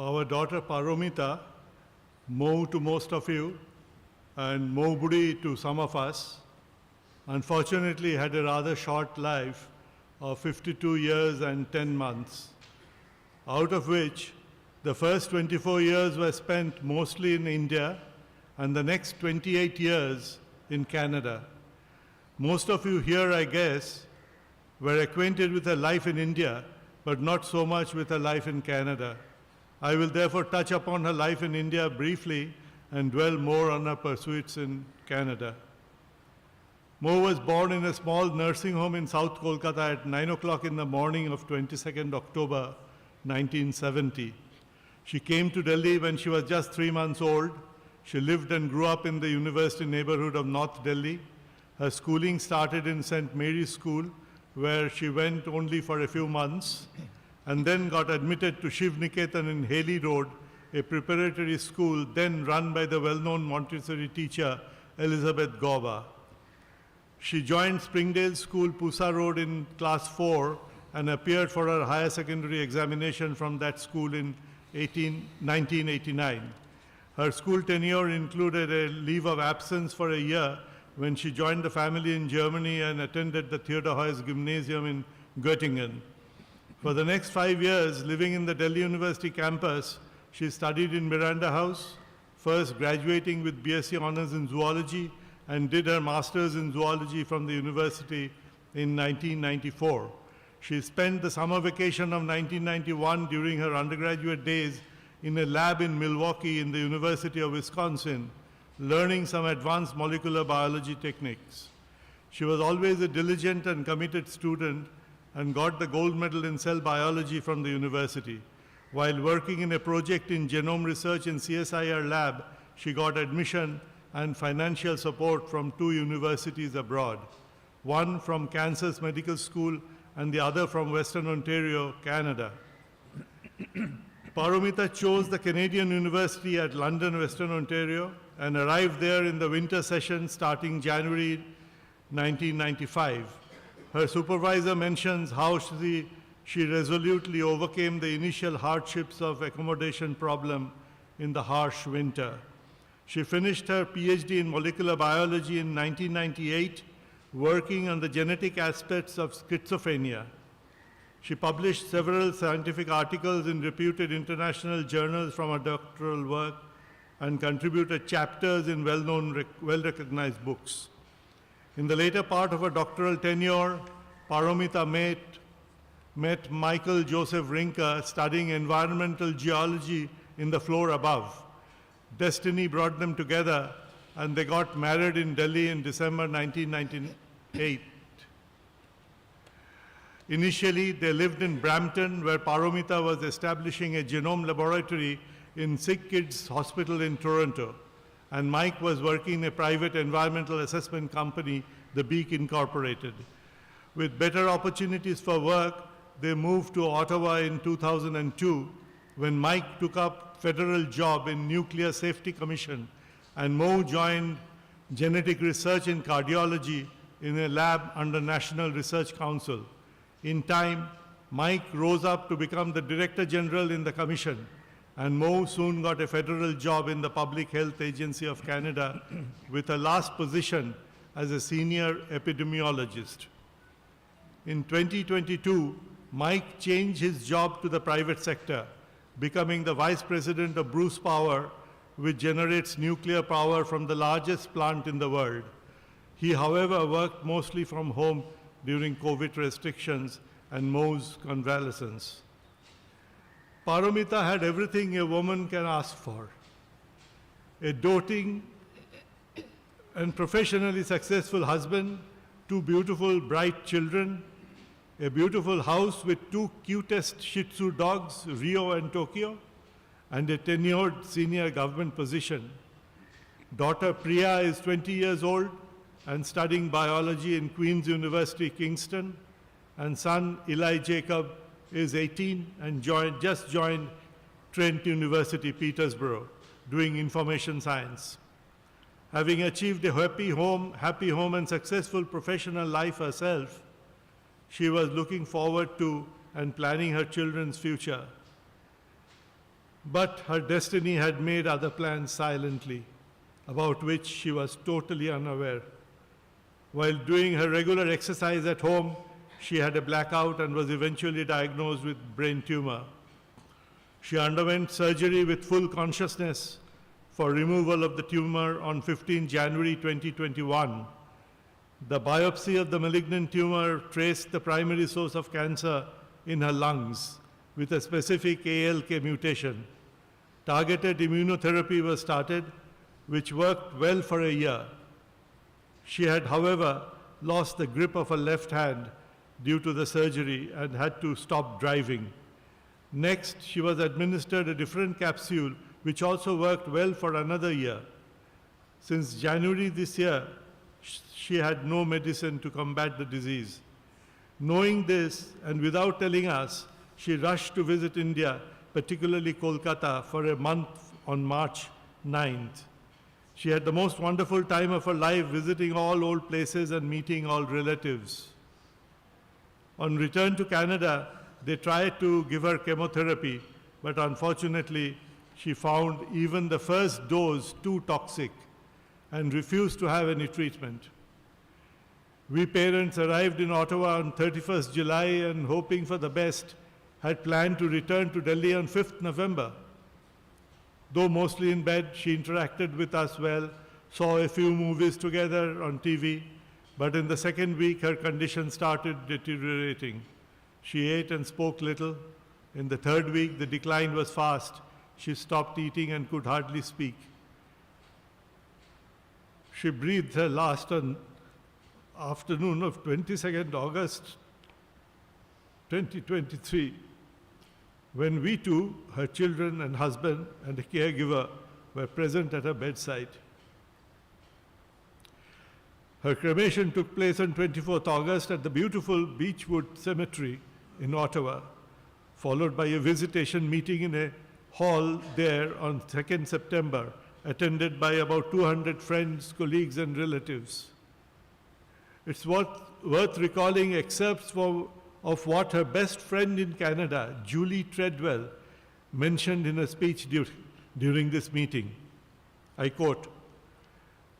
Our daughter Paromita, Mo to most of you, and Mo Budi to some of us, unfortunately had a rather short life of 52 years and 10 months, out of which the first 24 years were spent mostly in India and the next 28 years in Canada. Most of you here, I guess, were acquainted with her life in India, but not so much with her life in Canada. I will therefore touch upon her life in India briefly and dwell more on her pursuits in Canada. Mo was born in a small nursing home in South Kolkata at 9 o'clock in the morning of 22nd October 1970. She came to Delhi when she was just 3 months old. She lived and grew up in the university neighborhood of North Delhi. Her schooling started in St. Mary's School, where she went only for a few months, and then got admitted to Shiv Niketan in Haley Road, a preparatory school then run by the well-known Montessori teacher Elizabeth Gova. She joined Springdale School, Pusa Road in class 4 and appeared for her higher secondary examination from that school in 1989. Her school tenure included a leave of absence for a year when she joined the family in Germany and attended the Theodor Heuss Gymnasium in Göttingen. For the next 5 years, living in the Delhi University campus, she studied in Miranda House, first graduating with BSc Honours in Zoology and did her Masters in Zoology from the university in 1994. She spent the summer vacation of 1991 during her undergraduate days in a lab in Milwaukee in the University of Wisconsin, learning some advanced molecular biology techniques. She was always a diligent and committed student and got the gold medal in cell biology from the university. While working in a project in genome research in CSIR lab, she got admission and financial support from 2 universities abroad, one from Kansas Medical School and the other from Western Ontario, Canada. Paromita chose the Canadian University at London, Western Ontario, and arrived there in the winter session starting January 1995. Her supervisor mentions how she resolutely overcame the initial hardships of accommodation problem in the harsh winter. She finished her PhD in molecular biology in 1998, working on the genetic aspects of schizophrenia. She published several scientific articles in reputed international journals from her doctoral work and contributed chapters in well-known, well-recognized books. In the later part of her doctoral tenure, Paromita met Michael Joseph Rinker studying environmental geology in the floor above. Destiny brought them together and they got married in Delhi in December 1998. Initially, they lived in Brampton, where Paromita was establishing a genome laboratory in Sick Kids Hospital in Toronto, and Mike was working in a private environmental assessment company, The Beak Incorporated. With better opportunities for work, they moved to Ottawa in 2002, when Mike took up federal job in Nuclear Safety Commission, and Mo joined genetic research in cardiology in a lab under National Research Council. In time, Mike rose up to become the Director General in the Commission, and Mo soon got a federal job in the Public Health Agency of Canada with a last position as a senior epidemiologist. In 2022, Mike changed his job to the private sector, becoming the Vice President of Bruce Power, which generates nuclear power from the largest plant in the world. He, however, worked mostly from home during COVID restrictions and Mo's convalescence. Paromita had everything a woman can ask for: a doting and professionally successful husband, 2 beautiful, bright children, a beautiful house with 2 cutest Shih Tzu dogs, Rio and Tokyo, and a tenured senior government position. Daughter Priya is 20 years old and studying biology in Queen's University, Kingston, and son Eli Jacob is 18 and just joined Trent University, Petersburg, doing information science. Having achieved a happy home and successful professional life herself, she was looking forward to and planning her children's future. But her destiny had made other plans silently, about which she was totally unaware. While doing her regular exercise at home, she had a blackout and was eventually diagnosed with brain tumor. She underwent surgery with full consciousness for removal of the tumor on 15 January 2021. The biopsy of the malignant tumor traced the primary source of cancer in her lungs with a specific ALK mutation. Targeted immunotherapy was started, which worked well for a year. She had, however, lost the grip of her left hand due to the surgery and had to stop driving. Next, she was administered a different capsule, which also worked well for another year. Since January this year, she had no medicine to combat the disease. Knowing this, and without telling us, she rushed to visit India, particularly Kolkata, for a month on March 9th. She had the most wonderful time of her life, visiting all old places and meeting all relatives. On return to Canada, they tried to give her chemotherapy, but unfortunately, she found even the first dose too toxic and refused to have any treatment. We parents arrived in Ottawa on 31st July and, hoping for the best, had planned to return to Delhi on 5th November. Though mostly in bed, she interacted with us well, saw a few movies together on TV, but in the second week, her condition started deteriorating. She ate and spoke little. In the third week, the decline was fast. She stopped eating and could hardly speak. She breathed her last on afternoon of 22nd August 2023, when we two, her children and husband and a caregiver, were present at her bedside. Her cremation took place on 24th August at the beautiful Beechwood Cemetery in Ottawa, followed by a visitation meeting in a hall there on 2nd September, attended by about 200 friends, colleagues, and relatives. It's worth recalling excerpts of what her best friend in Canada, Julie Treadwell, mentioned in a speech during this meeting. I quote,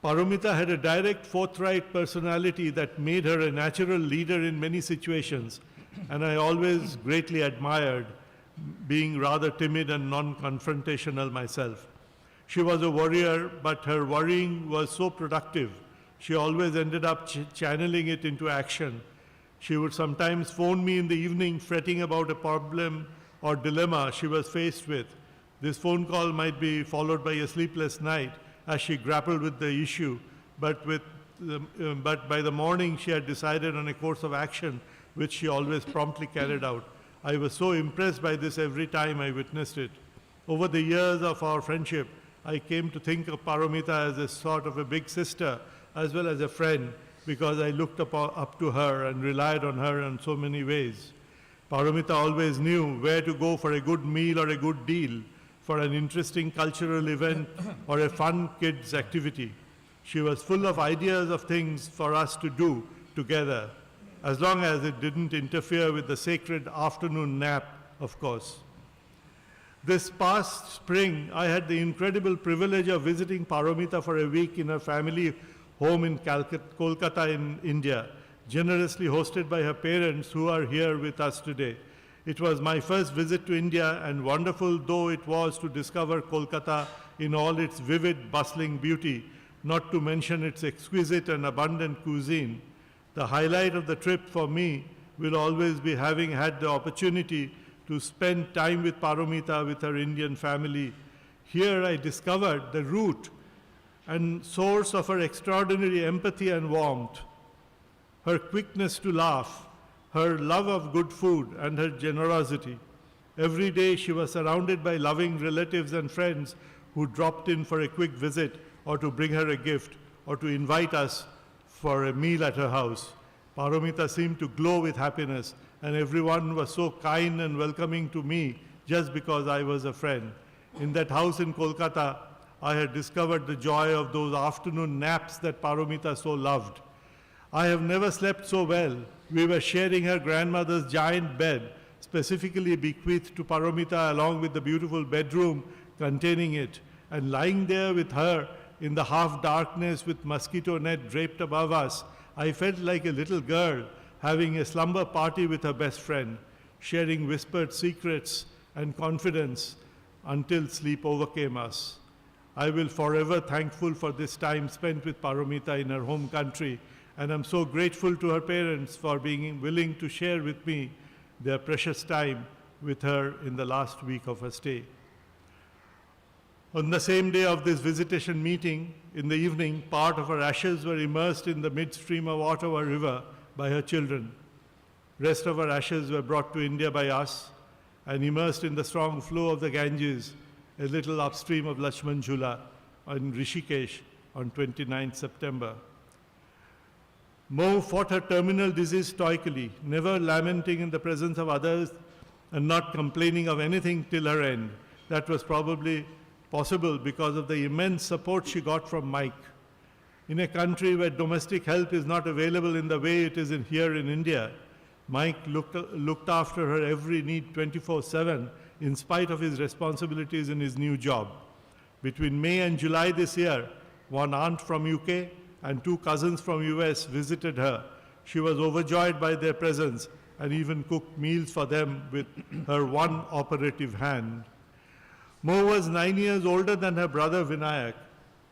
"Paromita had a direct, forthright personality that made her a natural leader in many situations, and I always greatly admired, being rather timid and non-confrontational myself. She was a worrier, but her worrying was so productive. She always ended up channeling it into action. She would sometimes phone me in the evening fretting about a problem or dilemma she was faced with. This phone call might be followed by a sleepless night as she grappled with the issue, but by the morning she had decided on a course of action which she always promptly carried out. I was so impressed by this every time I witnessed it. Over the years of our friendship, I came to think of Paromita as a sort of a big sister as well as a friend, because I looked up to her and relied on her in so many ways. Paromita always knew where to go for a good meal or a good deal, for an interesting cultural event or a fun kids activity. She was full of ideas of things for us to do together, as long as it didn't interfere with the sacred afternoon nap, of course. This past spring, I had the incredible privilege of visiting Paromita for a week in her family home in Kolkata in India, generously hosted by her parents who are here with us today. It was my first visit to India, and wonderful though it was to discover Kolkata in all its vivid, bustling beauty, not to mention its exquisite and abundant cuisine. The highlight of the trip for me will always be having had the opportunity to spend time with Paromita, with her Indian family. Here I discovered the root and source of her extraordinary empathy and warmth, her quickness to laugh, her love of good food, and her generosity. Every day she was surrounded by loving relatives and friends who dropped in for a quick visit or to bring her a gift or to invite us for a meal at her house. Paromita seemed to glow with happiness, and everyone was so kind and welcoming to me just because I was a friend. In that house in Kolkata, I had discovered the joy of those afternoon naps that Paromita so loved. I have never slept so well. We were sharing her grandmother's giant bed, specifically bequeathed to Paromita, along with the beautiful bedroom containing it, and lying there with her in the half darkness with mosquito net draped above us, I felt like a little girl having a slumber party with her best friend, sharing whispered secrets and confidence until sleep overcame us. I will forever thankful for this time spent with Paromita in her home country, and I'm so grateful to her parents for being willing to share with me their precious time with her in the last week of her stay. On the same day of this visitation meeting, in the evening, part of her ashes were immersed in the midstream of Ottawa River by her children. Rest of her ashes were brought to India by us and immersed in the strong flow of the Ganges, a little upstream of Lakshman Jhula in Rishikesh on 29 September. Mo fought her terminal disease stoically, never lamenting in the presence of others and not complaining of anything till her end. That was probably possible because of the immense support she got from Mike. In a country where domestic help is not available in the way it is here in India, Mike looked after her every need 24/7 in spite of his responsibilities in his new job. Between May and July this year, one aunt from UK and two cousins from US visited her. She was overjoyed by their presence and even cooked meals for them with her one operative hand. Mo was 9 years older than her brother Vinayak,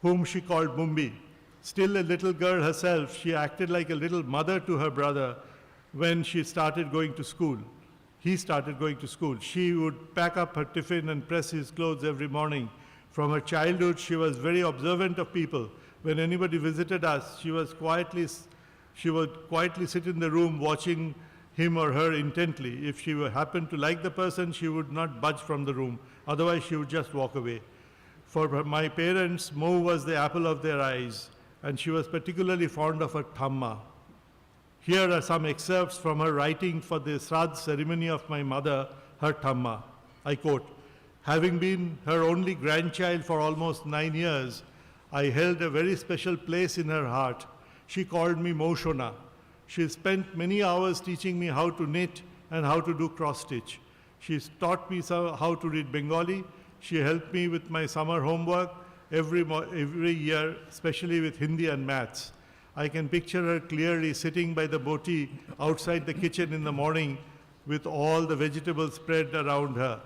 whom she called Mumbi. Still a little girl herself, she acted like a little mother to her brother when she started going to school. He started going to school. She would pack up her tiffin and press his clothes every morning. From her childhood, she was very observant of people. When anybody visited us, she was quietly She would quietly sit in the room watching him or her intently. If she happened to like the person, she would not budge from the room. Otherwise, she would just walk away. For my parents, Mo was the apple of their eyes, and she was particularly fond of her Thamma. Here are some excerpts from her writing for the Sraddh ceremony of my mother, her Thamma. I quote, "Having been her only grandchild for almost 9 years, I held a very special place in her heart. She called me Moshona. She spent many hours teaching me how to knit and how to do cross-stitch. She taught me how to read Bengali. She helped me with my summer homework every year, especially with Hindi and maths. I can picture her clearly sitting by the boti outside the kitchen in the morning with all the vegetables spread around her,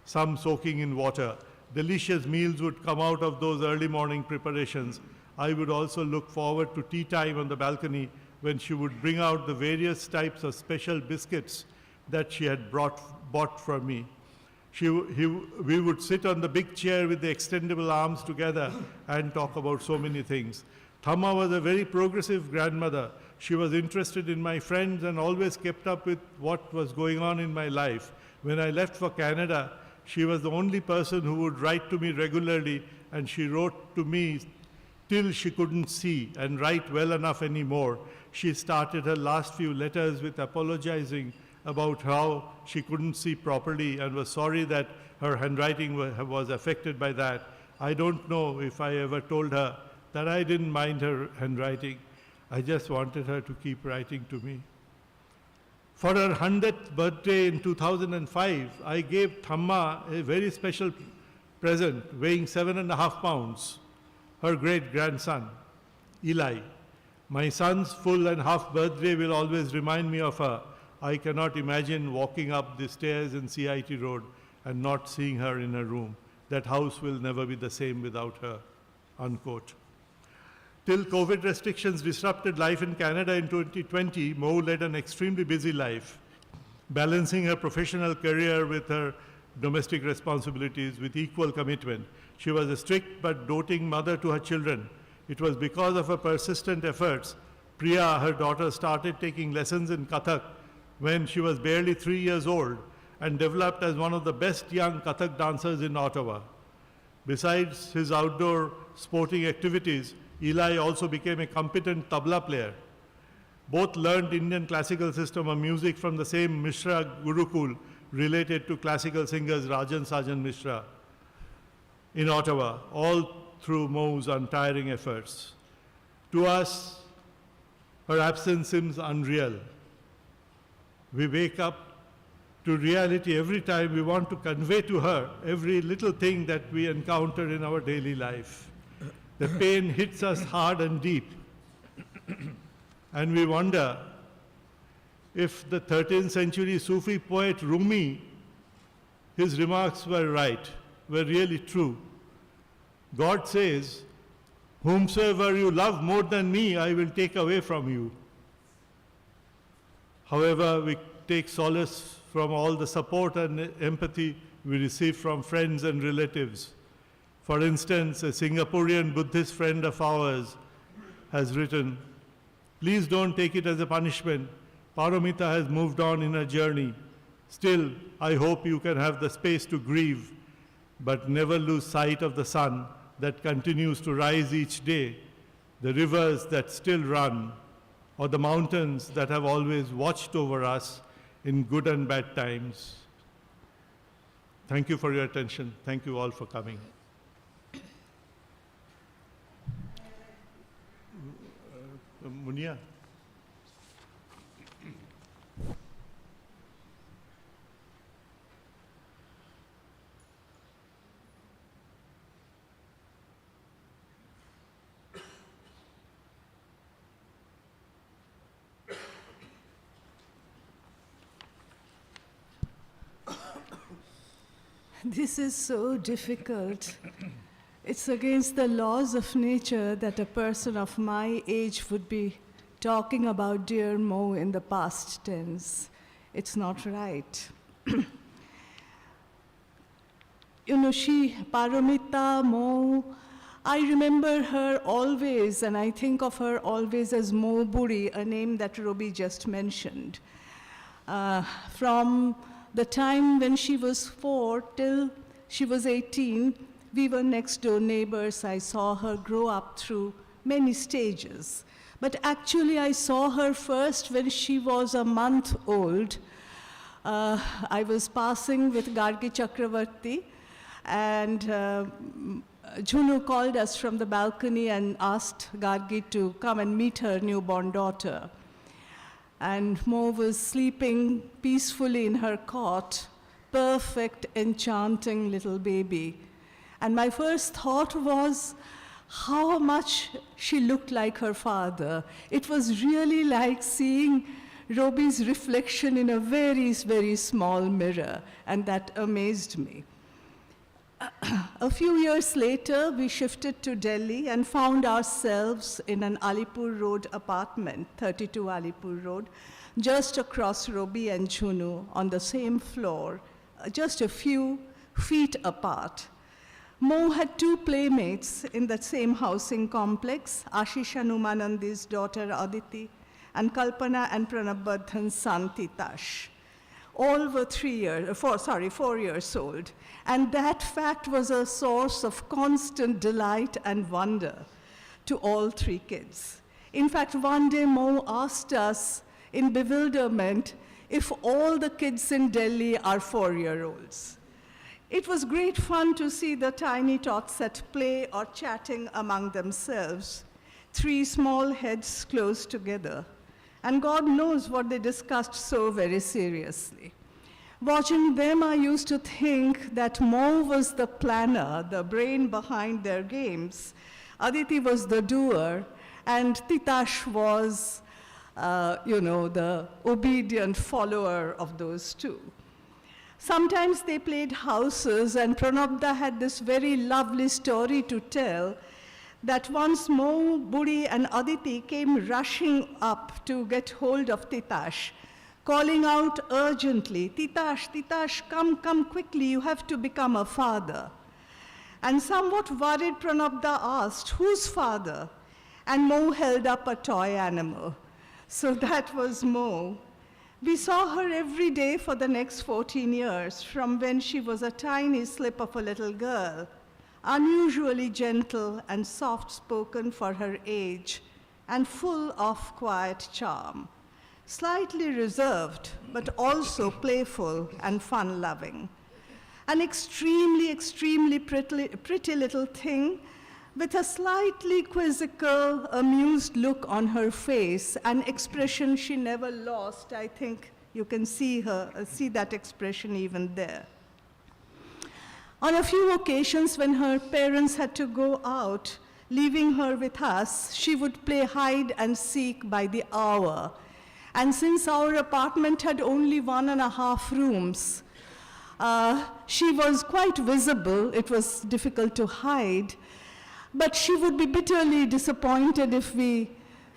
some soaking in water. Delicious meals would come out of those early morning preparations. I would also look forward to tea time on the balcony when she would bring out the various types of special biscuits that she had bought for me. We would sit on the big chair with the extendable arms together and talk about so many things. Thamma was a very progressive grandmother. She was interested in my friends and always kept up with what was going on in my life. When I left for Canada, she was the only person who would write to me regularly, and she wrote to me till she couldn't see and write well enough anymore. She started her last few letters with apologizing about how she couldn't see properly and was sorry that her handwriting was affected by that. I don't know if I ever told her that I didn't mind her handwriting. I just wanted her to keep writing to me. For her 100th birthday in 2005, I gave Thamma a very special present weighing 7.5 pounds, her great-grandson, Eli. My son's full and half birthday will always remind me of her. I cannot imagine walking up the stairs in CIT Road and not seeing her in her room. That house will never be the same without her." Unquote. Till COVID restrictions disrupted life in Canada in 2020, Mo led an extremely busy life, balancing her professional career with her domestic responsibilities with equal commitment. She was a strict but doting mother to her children. It was because of her persistent efforts, Priya, her daughter, started taking lessons in Kathak when she was barely 3 years old and developed as one of the best young Kathak dancers in Ottawa. Besides his outdoor sporting activities, Eli also became a competent tabla player. Both learned Indian classical system of music from the same Mishra Gurukul related to classical singers Rajan Sajan Mishra in Ottawa, all through Mo's untiring efforts. To us, her absence seems unreal. We wake up to reality every time we want to convey to her every little thing that we encounter in our daily life. The pain hits us hard and deep, and we wonder if the 13th century Sufi poet Rumi, his remarks were right, were really true. God says, "Whomsoever you love more than me, I will take away from you." However, we take solace from all the support and empathy we receive from friends and relatives. For instance, a Singaporean Buddhist friend of ours has written, "Please don't take it as a punishment. Paromita has moved on in her journey. Still, I hope you can have the space to grieve, but never lose sight of the sun that continues to rise each day, the rivers that still run, or the mountains that have always watched over us in good and bad times." Thank you for your attention. Thank you all for coming. Munia. This is so difficult. It's against the laws of nature that a person of my age would be talking about dear Mo in the past tense. It's not right. You know, Paromita, Mo, I remember her always, and I think of her always as Mo Buri, a name that Robi just mentioned. From the time when she was 4 till she was 18, we were next door neighbors. I saw her grow up through many stages. But actually, I saw her first when she was a month old. I was passing with Gargi Chakravarti, and Jhunu called us from the balcony and asked Gargi to come and meet her newborn daughter. And Mo was sleeping peacefully in her cot, perfect, enchanting little baby. And my first thought was how much she looked like her father. It was really like seeing Robi's reflection in a very, very small mirror, and that amazed me. A few years later, we shifted to Delhi and found ourselves in an Alipur Road apartment, 32 Alipur Road, just across Robi and Jhunu on the same floor, just a few feet apart. Mo had 2 playmates in that same housing complex, Ashish and Umanandi's daughter Aditi, and Kalpana and Pranab Bardhan's son Titash. All were 4 years old. And that fact was a source of constant delight and wonder to all 3 kids. In fact, one day Mo asked us in bewilderment if all the kids in Delhi are 4-year-olds. It was great fun to see the tiny tots at play or chatting among themselves, 3 small heads close together. And God knows what they discussed so very seriously. Watching them, I used to think that Mo was the planner, the brain behind their games. Aditi was the doer, and Titash was, the obedient follower of those 2. Sometimes they played houses, and Pranabda had this very lovely story to tell that once Mo, Buri, and Aditi came rushing up to get hold of Titash, calling out urgently, "Titash, Titash, come quickly, you have to become a father." And somewhat worried, Pranabda asked, "Whose father?" And Mo held up a toy animal. So that was Mo. We saw her every day for the next 14 years, from when she was a tiny slip of a little girl, unusually gentle and soft-spoken for her age, and full of quiet charm. Slightly reserved, but also playful and fun-loving. An extremely, extremely pretty little thing with a slightly quizzical, amused look on her face, an expression she never lost. I think you can see that expression even there. On a few occasions when her parents had to go out, leaving her with us, she would play hide and seek by the hour. And since our apartment had only 1.5 rooms, she was quite visible. It was difficult to hide. But she would be bitterly disappointed if we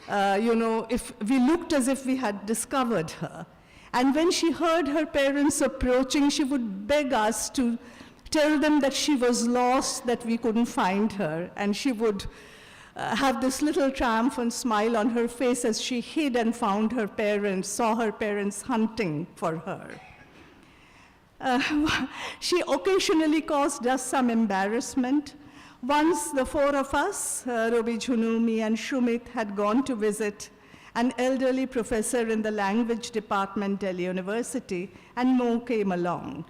looked as if we had discovered her. And when she heard her parents approaching, she would beg us to tell them that she was lost, that we couldn't find her. And she would have this little triumphant smile on her face as she hid and found her parents, saw her parents hunting for her. She occasionally caused us some embarrassment. Once the 4 of us, Robi, Jhunu, me, and Shumit, had gone to visit an elderly professor in the language department, Delhi University, and Mo came along.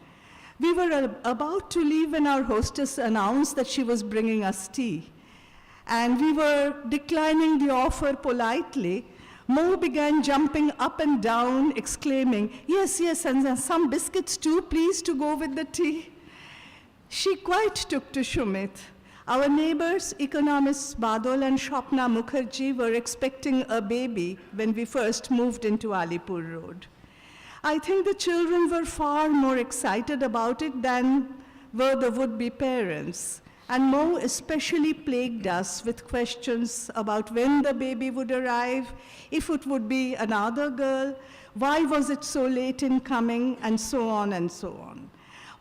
We were about to leave when our hostess announced that she was bringing us tea. And we were declining the offer politely. Mo began jumping up and down, exclaiming, "Yes, yes, and some biscuits too, please, to go with the tea." She quite took to Shumit. Our neighbors, economists Badal and Shopna Mukherjee, were expecting a baby when we first moved into Alipur Road. I think the children were far more excited about it than were the would-be parents. And Mo especially plagued us with questions about when the baby would arrive, if it would be another girl, why was it so late in coming, and so on and so on.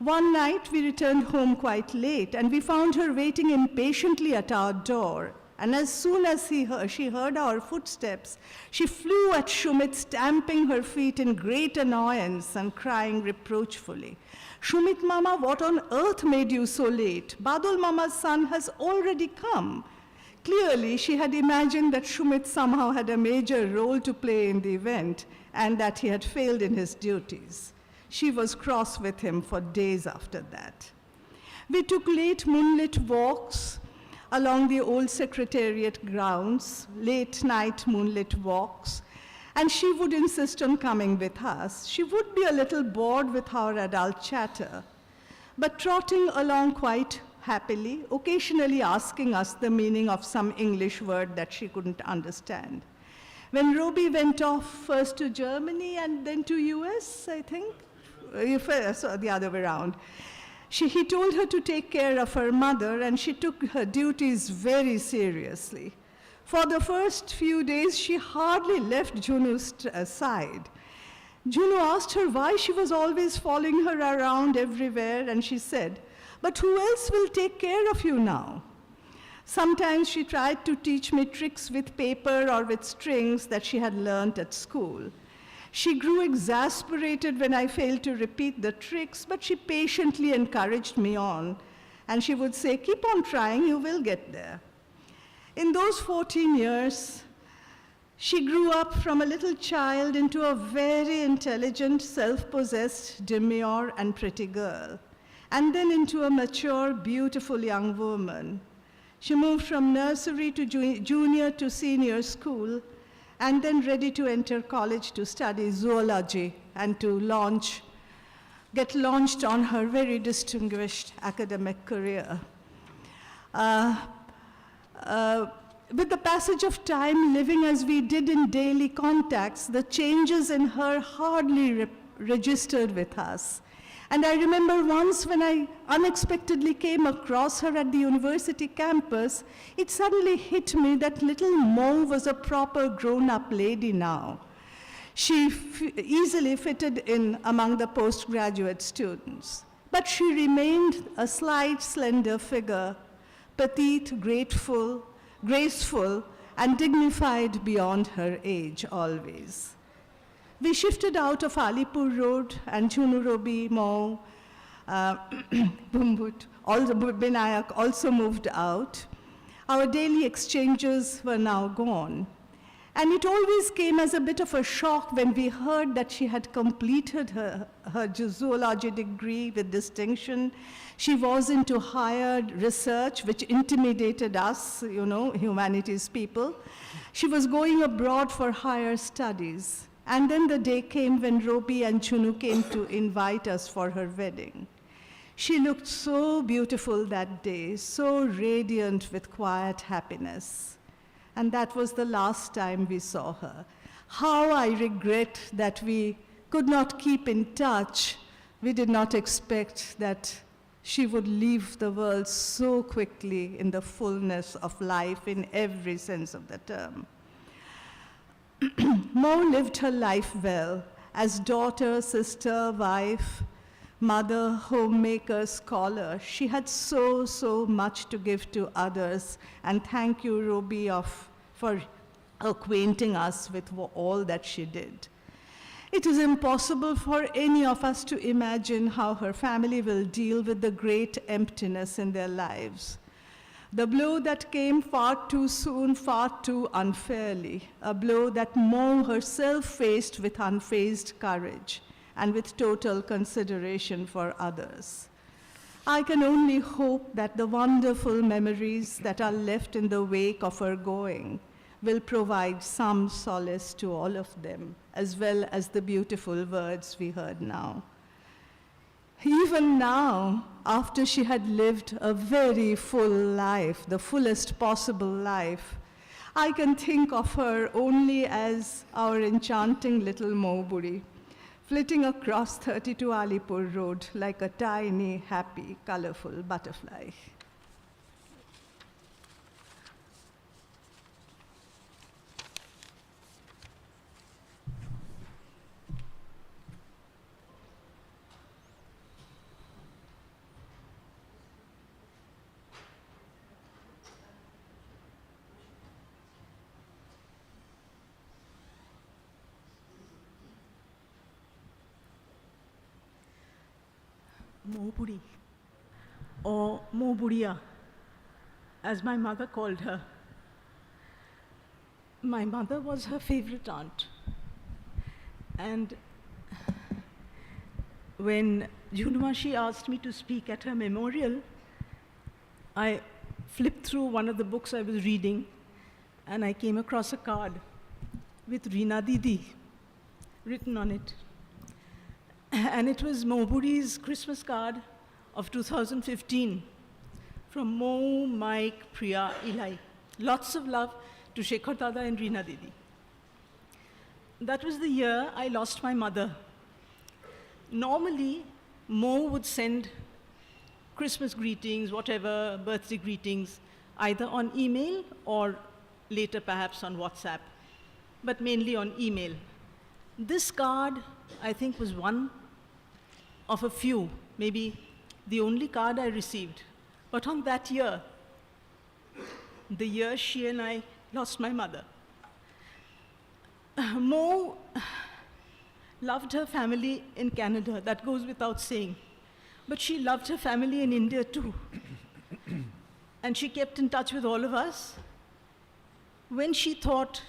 One night we returned home quite late and we found her waiting impatiently at our door. And as soon as she heard our footsteps, she flew at Shumit, stamping her feet in great annoyance and crying reproachfully. Shumit Mama, what on earth made you so late? Badal Mama's son has already come. Clearly, she had imagined that Shumit somehow had a major role to play in the event and that he had failed in his duties. She was cross with him for days after that. We took late moonlit walks along the old secretariat grounds, late night moonlit walks, and she would insist on coming with us. She would be a little bored with our adult chatter, but trotting along quite happily, occasionally asking us the meaning of some English word that she couldn't understand. When Roby went off first to Germany and then to US, I think, so the other way around, he told her to take care of her mother, and she took her duties very seriously. For the first few days, she hardly left Junu's side. Junu asked her why she was always following her around everywhere, and she said, "But who else will take care of you now?" Sometimes she tried to teach me tricks with paper or with strings that she had learned at school. She grew exasperated when I failed to repeat the tricks, but she patiently encouraged me on. And she would say, "Keep on trying, you will get there." In those 14 years, she grew up from a little child into a very intelligent, self-possessed, demure, and pretty girl, and then into a mature, beautiful young woman. She moved from nursery to junior to senior school, and then ready to enter college to study zoology and to get launched on her very distinguished academic career. With the passage of time, living as we did in daily contacts, the changes in her hardly registered with us. And I remember once when I unexpectedly came across her at the university campus, it suddenly hit me that little Mo was a proper grown-up lady now. She easily fitted in among the postgraduate students. But she remained a slight, slender figure, petite, graceful, and dignified beyond her age always. We shifted out of Alipur Road, and Chunurobi, Mo, Bumbut, Binayak also moved out. Our daily exchanges were now gone. And it always came as a bit of a shock when we heard that she had completed her zoology degree with distinction. She was into higher research, which intimidated us, humanities people. She was going abroad for higher studies. And then the day came when Robi and Chunu came to invite us for her wedding. She looked so beautiful that day, so radiant with quiet happiness. And that was the last time we saw her. How I regret that we could not keep in touch. We did not expect that she would leave the world so quickly in the fullness of life in every sense of the term. Mo lived her life well as daughter, sister, wife, mother, homemaker, scholar. She had so much to give to others. And thank you, Robi, for acquainting us with all that she did. It is impossible for any of us to imagine how her family will deal with the great emptiness in their lives. The blow that came far too soon, far too unfairly, a blow that Mo herself faced with unfazed courage and with total consideration for others. I can only hope that the wonderful memories that are left in the wake of her going will provide some solace to all of them, as well as the beautiful words we heard now. Even now, after she had lived a very full life, the fullest possible life, I can think of her only as our enchanting little Moburi, flitting across 32 Alipur Road like a tiny, happy, colorful butterfly. Mo Budi, or Mo Budia, as my mother called her. My mother was her favorite aunt. And when Junumashi asked me to speak at her memorial, I flipped through one of the books I was reading, and I came across a card with Reena Didi written on it. And it was Mo Budi's Christmas card of 2015 from Mo, Mike, Priya, Eli. Lots of love to Shekhar Dada and Reena Didi. That was the year I lost my mother. Normally, Mo would send Christmas greetings, whatever, birthday greetings, either on email or later perhaps on WhatsApp, but mainly on email. This card, I think, was one of a few, maybe the only card I received. But on that year, the year she and I lost my mother, Mo loved her family in Canada, that goes without saying. But she loved her family in India too. And she kept in touch with all of us. When she thought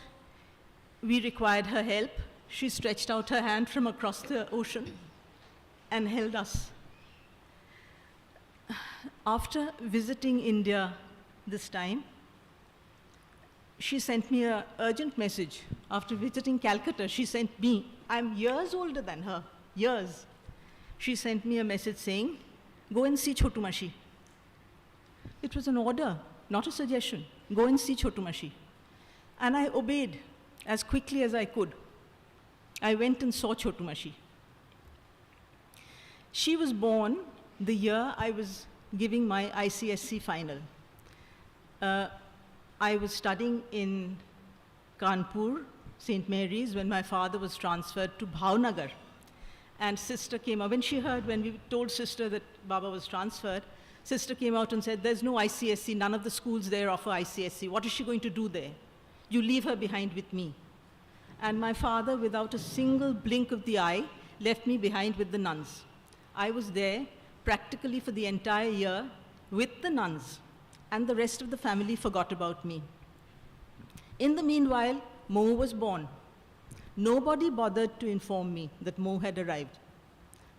we required her help, she stretched out her hand from across the ocean and held us. After visiting India this time, she sent me an urgent message. After visiting Calcutta, she sent me, I'm years older than her, years. She sent me a message saying, go and see Chotu Mashi. It was an order, not a suggestion. Go and see Chotu Mashi. And I obeyed as quickly as I could. I went and saw Chotu Mashi. She was born the year I was giving my ICSC final. I was studying in Kanpur, St. Mary's, when my father was transferred to Bhavnagar. And sister came out. When we told sister that Baba was transferred, sister came out and said, there's no ICSC, none of the schools there offer ICSC. What is she going to do there? You leave her behind with me. And my father, without a single blink of the eye, left me behind with the nuns. I was there practically for the entire year with the nuns, and the rest of the family forgot about me. In the meanwhile, Mo was born. Nobody bothered to inform me that Mo had arrived.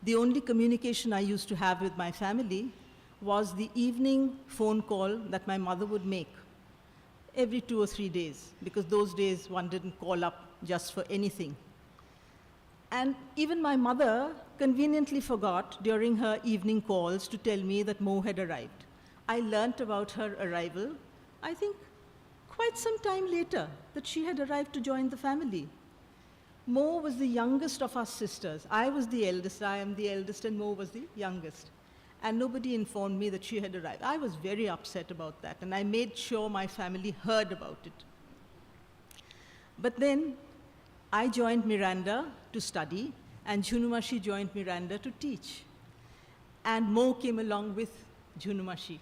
The only communication I used to have with my family was the evening phone call that my mother would make every 2 or 3 days, because those days one didn't call up just for anything. And even my mother conveniently forgot during her evening calls to tell me that Mo had arrived. I learnt about her arrival, I think, quite some time later, that she had arrived to join the family. Mo was the youngest of us sisters. I was the eldest, I am the eldest, and Mo was the youngest. And nobody informed me that she had arrived. I was very upset about that, and I made sure my family heard about it. But then I joined Miranda to study, and Junumashi joined Miranda to teach. And Mo came along with Junumashi,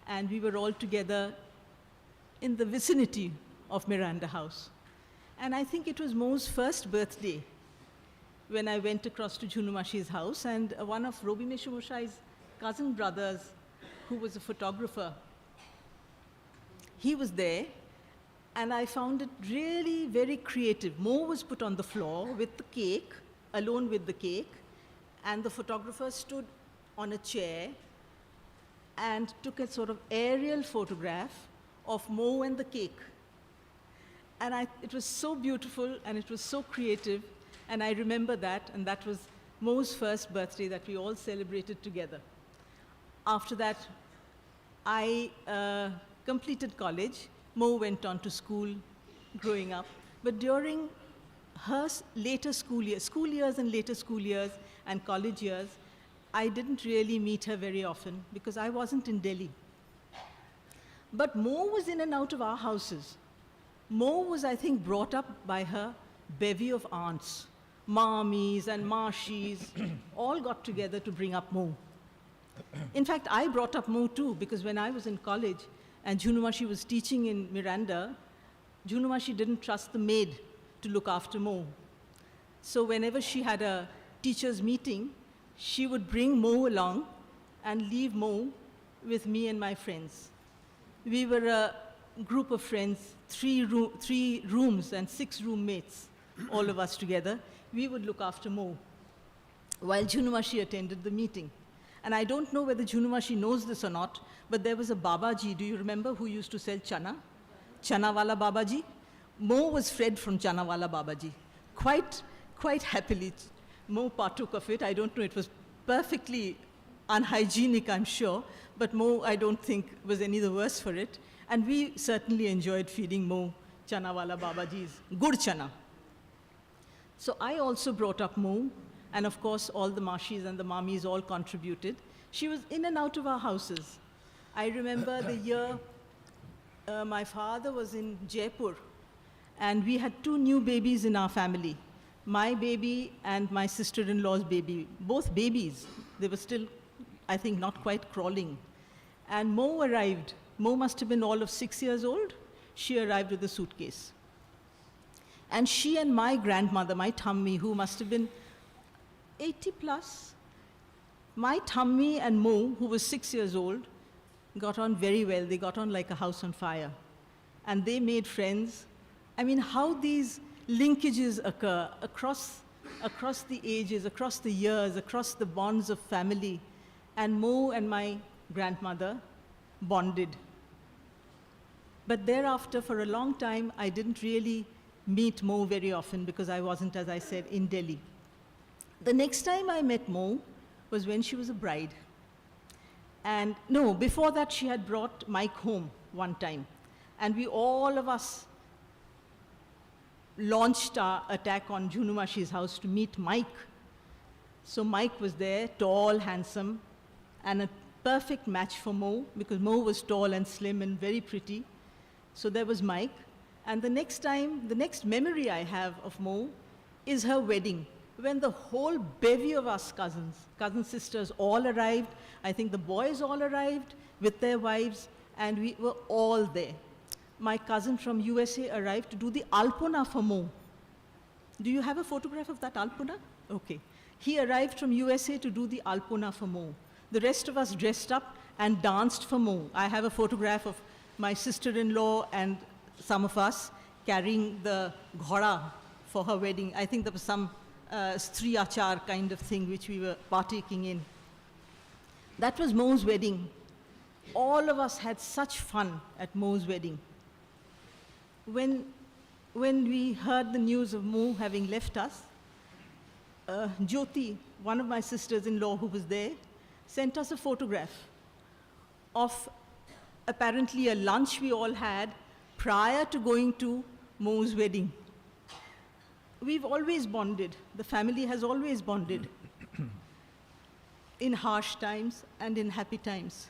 and we were all together in the vicinity of Miranda House. And I think it was Mo's first birthday when I went across to Junumashi's house, and one of Robi Meshumoshai's cousin brothers, who was a photographer, he was there, and I found it really very creative. Mo was put on the floor with the cake, alone with the cake, and the photographer stood on a chair and took a sort of aerial photograph of Mo and the cake. And it was so beautiful, and it was so creative, and I remember that, and that was Mo's first birthday that we all celebrated together. After that, I completed college. Mo went on to school growing up. But during her later school years and later school years and college years, I didn't really meet her very often because I wasn't in Delhi. But Mo was in and out of our houses. Mo was, I think, brought up by her bevy of aunts. Mamis and Marshis all got together to bring up Mo. In fact, I brought up Mo too, because when I was in college and Junumashi was teaching in Miranda, Junumashi didn't trust the maid to look after Mo. So whenever she had a teacher's meeting, she would bring Mo along and leave Mo with me and my friends. We were a group of friends, three rooms and 6 roommates, all of us together. We would look after Mo while Junumashi attended the meeting. And I don't know whether Junumashi knows this or not, but there was a Babaji, do you remember, who used to sell chana? Chana wala Babaji? Mo was fed from Chana wala Babaji. Quite happily, Mo partook of it. I don't know, it was perfectly unhygienic, I'm sure, but Mo, I don't think, was any the worse for it. And we certainly enjoyed feeding Mo Chana wala Babaji's good chana. So I also brought up Mo, and of course all the Mashis and the Mamis all contributed. She was in and out of our houses. I remember the year my father was in Jaipur, and we had 2 new babies in our family. My baby and my sister-in-law's baby, both babies. They were still, I think, not quite crawling. And Mo arrived. Mo must have been all of 6 years old. She arrived with a suitcase. And she and my grandmother, my tummy, who must have been 80 plus, my tummy and Mo, who was 6 years old, got on very well. They got on like a house on fire. And they made friends. I mean, how these linkages occur across the ages, across the years, across the bonds of family. And Mo and my grandmother bonded. But thereafter, for a long time, I didn't really meet Mo very often because I wasn't, as I said, in Delhi. The next time I met Mo was when she was a bride. And no, before that she had brought Mike home one time. And we, all of us, launched our attack on Junumashi's house to meet Mike. So Mike was there, tall, handsome, and a perfect match for Mo, because Mo was tall and slim and very pretty. So there was Mike. And the next memory I have of Mo is her wedding, when the whole bevy of us cousin sisters all arrived. I think the boys all arrived with their wives, and we were all there. My cousin from USA arrived to do the alpona for Mo. Do you have a photograph of that alpona? Okay. He arrived from USA to do the alpona for Mo. The rest of us dressed up and danced for Mo. I have a photograph of my sister-in-law and some of us carrying the ghora for her wedding. I think there was some stri achar kind of thing which we were partaking in. That was Mo's wedding. All of us had such fun at Mo's wedding. When we heard the news of Mo having left us, Jyoti, one of my sisters-in-law who was there, sent us a photograph of apparently a lunch we all had prior to going to Mo's wedding. We've always bonded. The family has always bonded in harsh times and in happy times.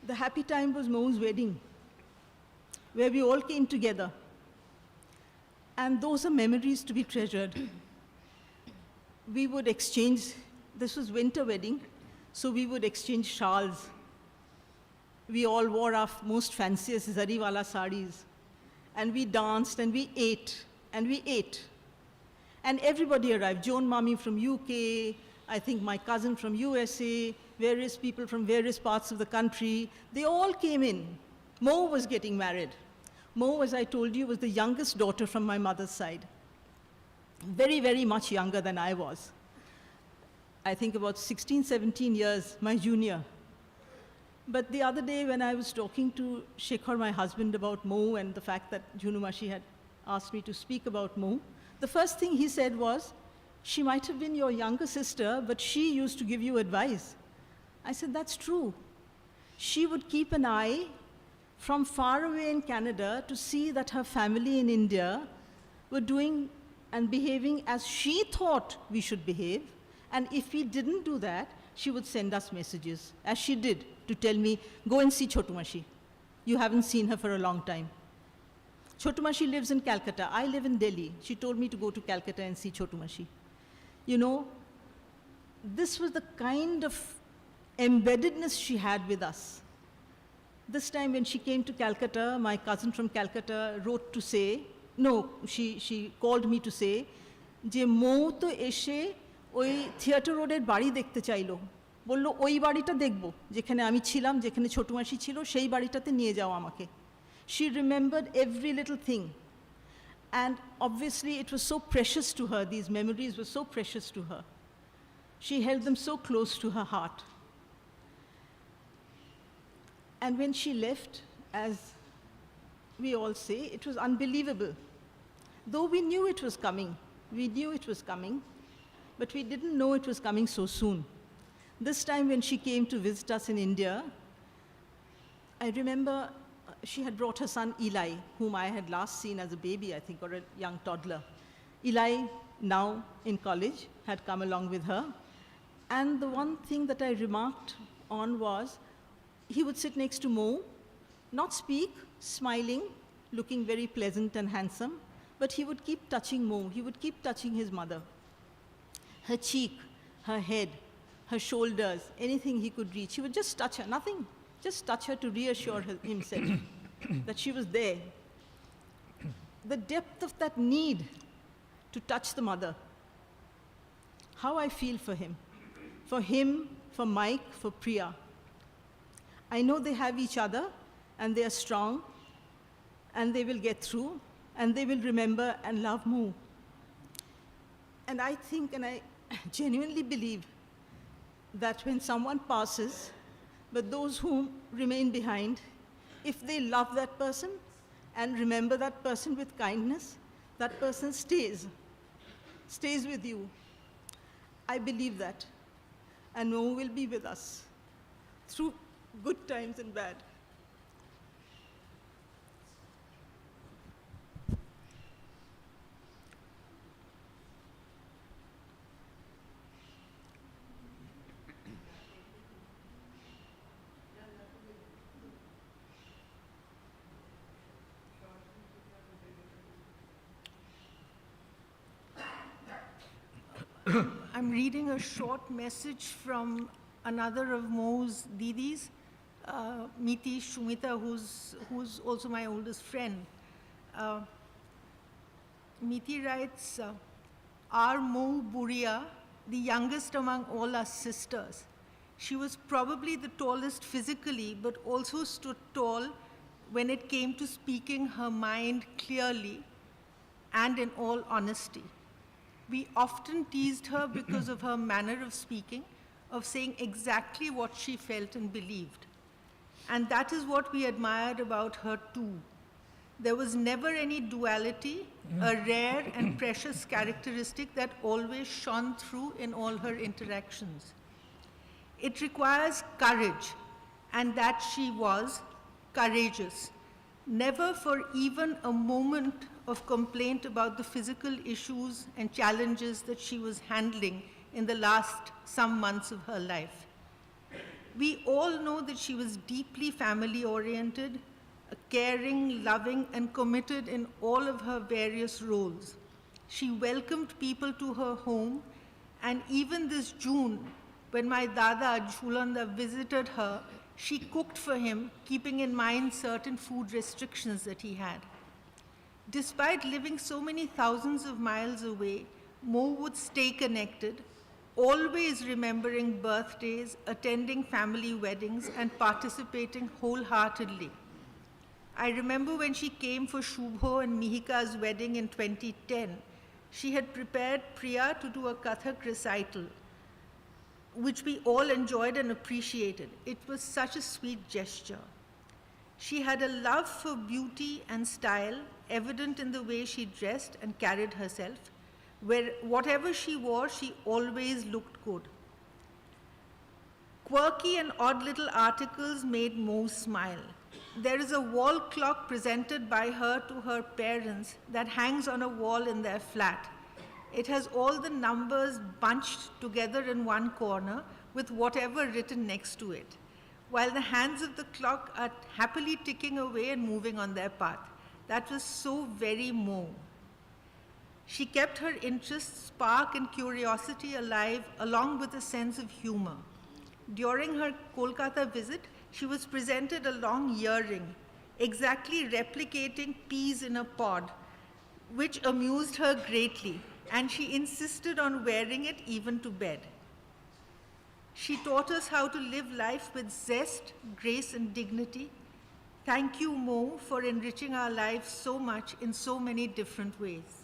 The happy time was Mo's wedding, where we all came together. And those are memories to be treasured. We would exchange, this was winter wedding, so we would exchange shawls. We all wore our most fanciest zariwala saris. And we danced and we ate, and we ate. And everybody arrived. Joan Mami from UK, I think my cousin from USA, various people from various parts of the country. They all came in. Mo was getting married. Mo, as I told you, was the youngest daughter from my mother's side. Very, very much younger than I was. I think about 16, 17 years, my junior. But the other day when I was talking to Shekhar, my husband, about Mo and the fact that Junumashi had asked me to speak about Mo, the first thing he said was, she might have been your younger sister, but she used to give you advice. I said, that's true. She would keep an eye from far away in Canada to see that her family in India were doing and behaving as she thought we should behave. And if we didn't do that, she would send us messages, as she did, to tell me, go and see Chotumashi. You haven't seen her for a long time. Chotumashi lives in Calcutta. I live in Delhi. She told me to go to Calcutta and see Chotumashi. You know, this was the kind of embeddedness she had with us. This time when she came to Calcutta, my cousin from Calcutta wrote to say, no, she called me to say, je Mo to eshe oi theatre road er bari dekhte chailo. বলল ওই বাড়িটা দেখব যেখানে আমি ছিলাম, যেখানে ছোট মাসি ছিল, সেই বাড়িটাতে নিয়ে যাও আমাকে। She remembered every little thing. And obviously it was so precious to her, these memories were so precious to her. She held them so close to her heart. And when she left, as we all say, it was unbelievable. Though we knew it was coming, but we didn't know it was coming so soon. This time when she came to visit us in India, I remember she had brought her son Eli, whom I had last seen as a baby, I think, or a young toddler. Eli, now in college, had come along with her. And the one thing that I remarked on was he would sit next to Mo, not speak, smiling, looking very pleasant and handsome, but he would keep touching Mo. He would keep touching his mother. Her cheek, her head, her shoulders, anything he could reach. He would just touch her, nothing. Just touch her to reassure himself that she was there. The depth of that need to touch the mother. How I feel for him, for Mike, for Priya. I know they have each other and they are strong and they will get through and they will remember and love Mo. And I think and I genuinely believe that when someone passes, but those who remain behind, if they love that person and remember that person with kindness, that person stays with you. I believe that. And Mo will be with us through good times and bad. I'm reading a short message from another of Mo's Didis, Miti Shumita, who's also my oldest friend. Miti writes, our Mo Buria, the youngest among all us sisters. She was probably the tallest physically, but also stood tall when it came to speaking her mind clearly and in all honesty. We often teased her because of her manner of speaking, of saying exactly what she felt and believed. And that is what we admired about her too. There was never any duality, a rare and precious characteristic that always shone through in all her interactions. It requires courage, and that she was courageous. Never for even a moment of complaint about the physical issues and challenges that she was handling in the last some months of her life. We all know that she was deeply family-oriented, caring, loving, and committed in all of her various roles. She welcomed people to her home, and even this June, when my Dada Jhulanda visited her, she cooked for him, keeping in mind certain food restrictions that he had. Despite living so many thousands of miles away, Mo would stay connected, always remembering birthdays, attending family weddings, and participating wholeheartedly. I remember when she came for Shubho and Mihika's wedding in 2010, she had prepared Priya to do a Kathak recital, which we all enjoyed and appreciated. It was such a sweet gesture. She had a love for beauty and style, evident in the way she dressed and carried herself, where whatever she wore, she always looked good. Quirky and odd little articles made Mo smile. There is a wall clock presented by her to her parents that hangs on a wall in their flat. It has all the numbers bunched together in one corner with whatever written next to it, while the hands of the clock are happily ticking away and moving on their path. That was so very Mo. She kept her interest, spark, and curiosity alive, along with a sense of humor. During her Kolkata visit, she was presented a long earring, exactly replicating peas in a pod, which amused her greatly, and she insisted on wearing it even to bed. She taught us how to live life with zest, grace, and dignity. Thank you, Mo, for enriching our lives so much in so many different ways.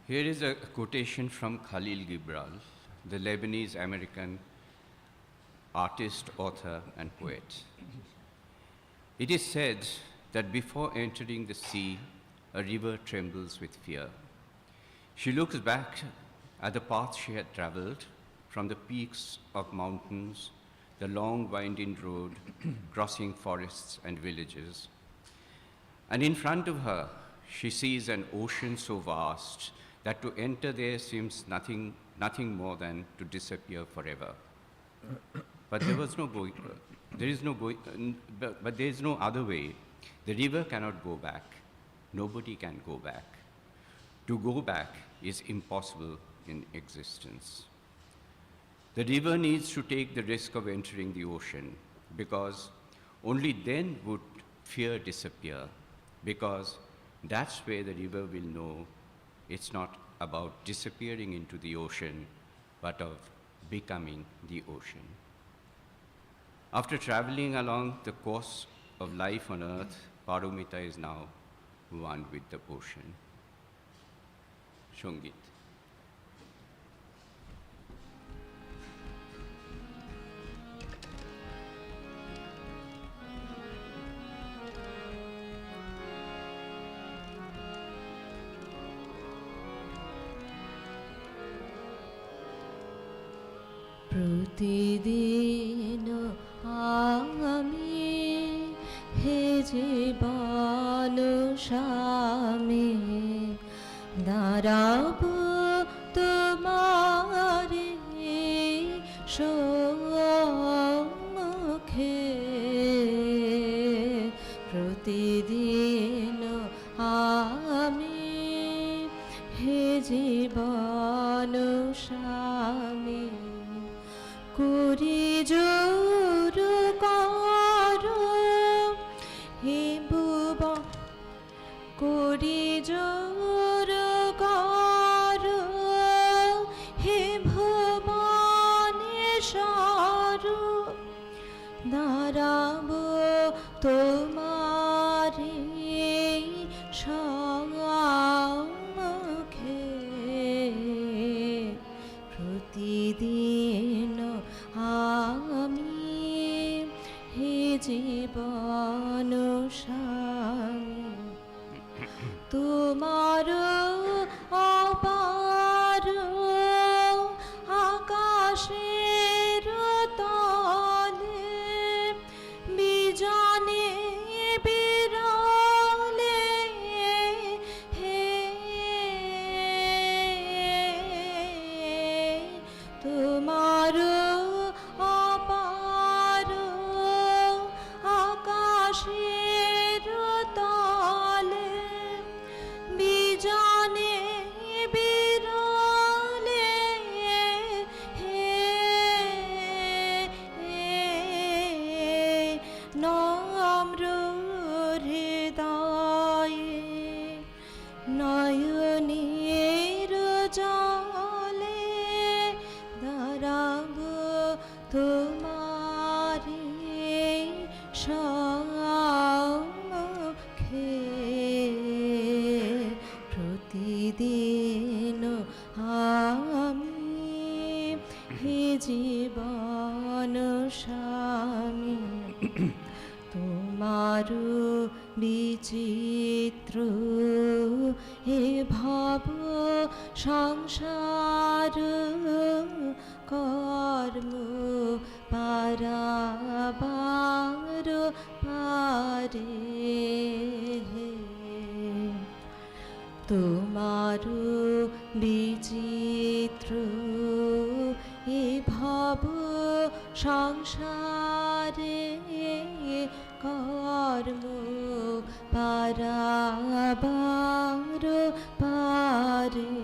Here is a quotation from Khalil Gibral, the Lebanese-American artist, author, and poet. It is said that before entering the sea, a river trembles with fear. She looks back at the path she had traveled from the peaks of mountains, the long winding road crossing forests and villages. And in front of her, she sees an ocean so vast that to enter there seems nothing more than to disappear forever. But there is no other way. The river cannot go back. Nobody can go back. To go back is impossible in existence. The river needs to take the risk of entering the ocean, because only then would fear disappear, because that's where the river will know it's not about disappearing into the ocean, but of becoming the ocean. After traveling along the course of life on earth, Paromita is now one with the ocean. Shongit. প্রতিদিন আমি হে জীবন স্বামী দাঁড়াব তোমার সম্মুখে প্রতিদিন আমি হে জীবন স্বামী করি জোর করো হে ভুবন করি জোর করো হে ভুবনেশ্বর দাঁড়াব তোমার সম্মুখে প্রতিদিন আমি হে জীবন স্বামী তোমার অপার আকাশের তলে বিজনে বিরলে হে তোমার অপার আকাশের তলে বিজনে বিরলে হে নম্র হৃদয়ে নয়নের জলে দাঁড়াব তোমারি সম্মুখে প্রতিদিন আমি হে জীবন স্বামী তোমার বিচিত্র হে ভব সংসার কর্ম পারাবার পারে তোমার বিচিত্র এ ভব সংসারে কর্ম পারাবার পারে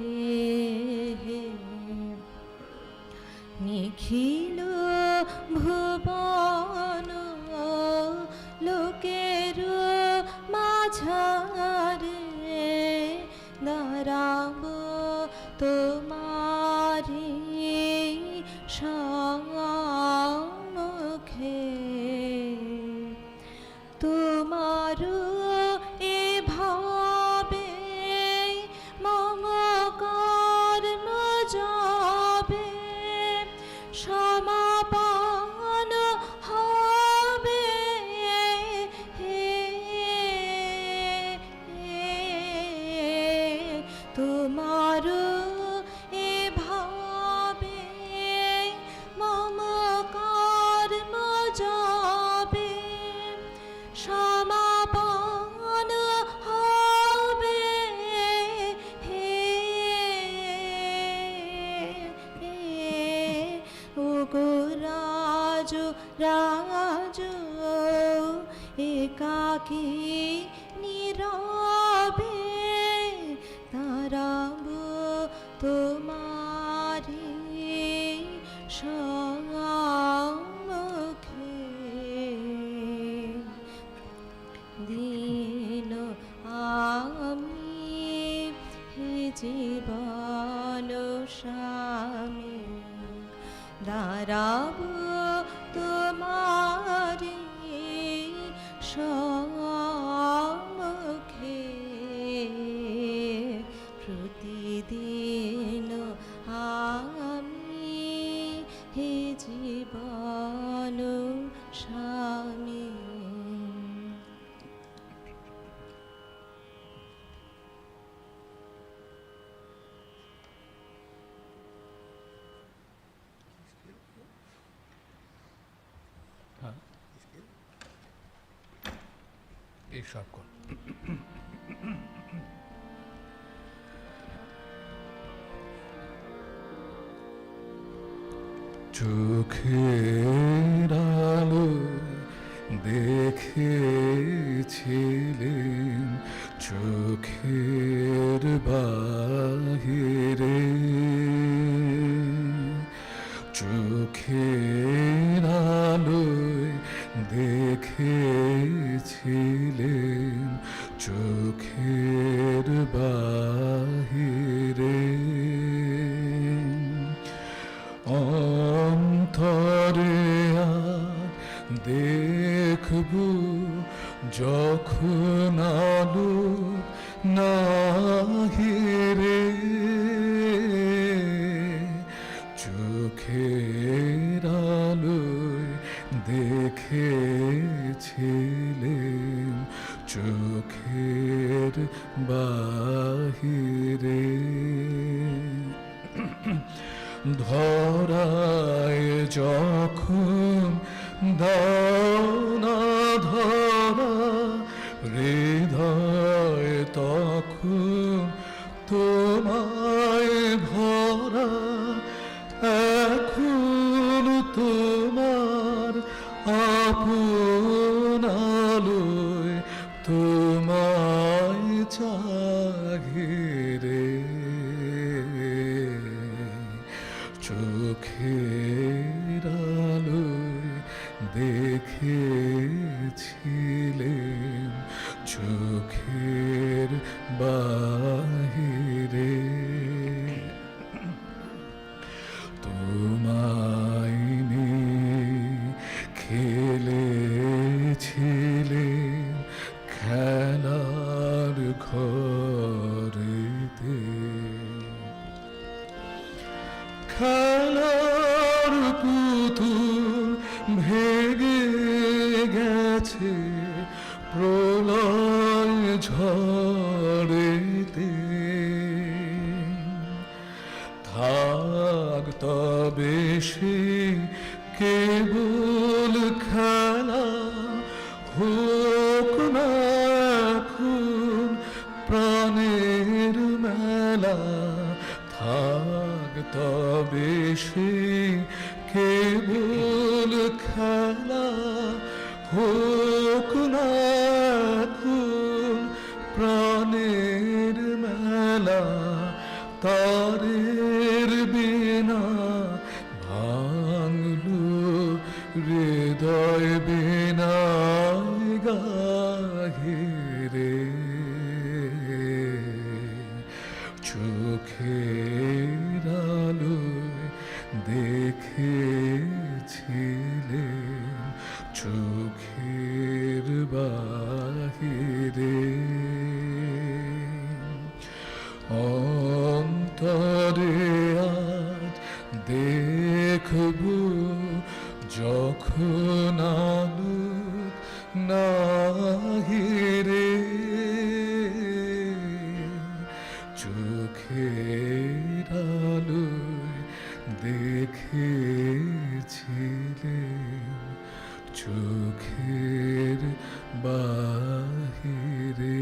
নিখিল ভুবন লোকের মাঝারে দাঁড়াব তোমারি সম্মুখে তোমার এ ভাবে মম কর্ম যাবে সমাপন হবে তোমার এ ভাবে মম কর্ম যাবে সমাপন হবে ওগো রাজ রাজ একাকী নীরবে তারাব তোমারি সম্মুখে দিন আমি হে জীবন স্বামী দাঁড়াব তোমারি সম্মুখে প্রতিদিন আমি হে জীবন স্বামী एक शॉट कौन চোখের আলো দেখেছিলেন চোখের বাহিরে চোখের আলোয় দেখেছিলেন চোখের বাহিরে অন্তরে আর দেখব যখন আলো নাহিরে চোখের আলোয় দেখেছিলেন চোখের বাহিরে ধরায় যখন দাও না ধরা হৃদয় তখন তোমায় ভরা এখন তোমার আপন আলোয় তোমায় চাহিরে চোখের আলোয় দেখেছিলেন চোখের বাহিরে তোমায় নিয়ে খেলেছিলেন খেলার ঘরেতে খেলার পুতুল ভেঙে গেছে প্রলয় ঝড়েতে থাক তবে সে কেবল খেলা হোক না এখন প্রাণের মেলা তবে সে কেবল খেলা হোক না এখন প্রাণের মেলা তারের বিনা ভাঙলো হৃদয় বিনা গাহিরে চোখের আলোয় দেখেছিলেন চোখের বাহিরে অন্তরে আজ দেখব যখন আলোক নাহিরে চোখের আলোয় দেখেছিলেন চোখের বাহিরে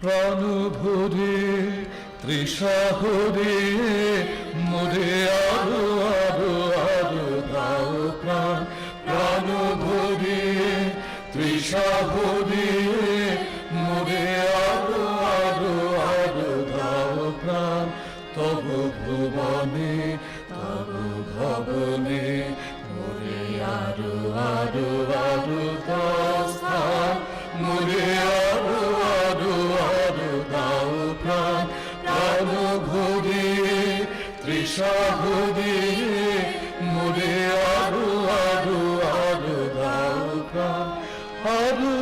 প্রাণ ভরে তৃষাহরে মোরে আরো আরো আরো দাও প্রাণ প্রাণ ভরে তৃষাহরে মোরে আরো আরো আরো দাও প্রাণ তব ভুবনে তব ভবনে মোরে আরো আরো আরো দাও স্থান মোরে আরো আরো আরো দাও প্রাণ প্রাণ ভরে তৃষাহরে মোরে আরো আরো আরো দাও প্রাণ আরো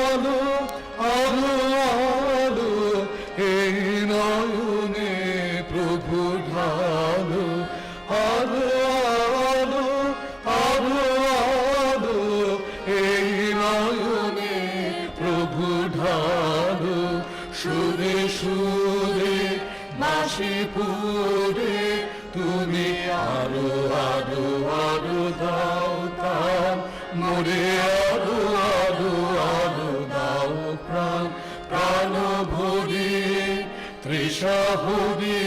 আলো আরো আলো এই নয়নে প্রভু ঢালো আরো আলো আরো আলো এই নয়নে প্রভু ঢালো সুরে সুরে বাঁশি পুরে তুমি আরো আরো আরো দাও দাও মোরে আরো আরো আরো দাও প্রাণ প্রাণ ভরে তৃষাহরে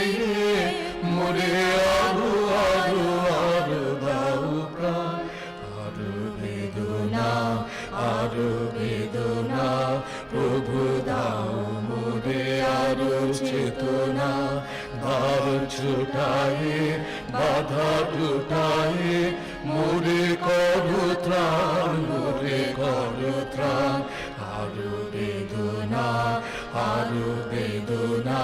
মোরে আরো আরো আরো দাও প্রাণ আরো বেদনা আরো বেদনা প্রভু দাও মোরে আরো চেতনা দ্বার ছুটায়ে বাধা টুটায়ে মোরে করো ত্রাণ মোরে করো ত্রাণ আরো বেদনা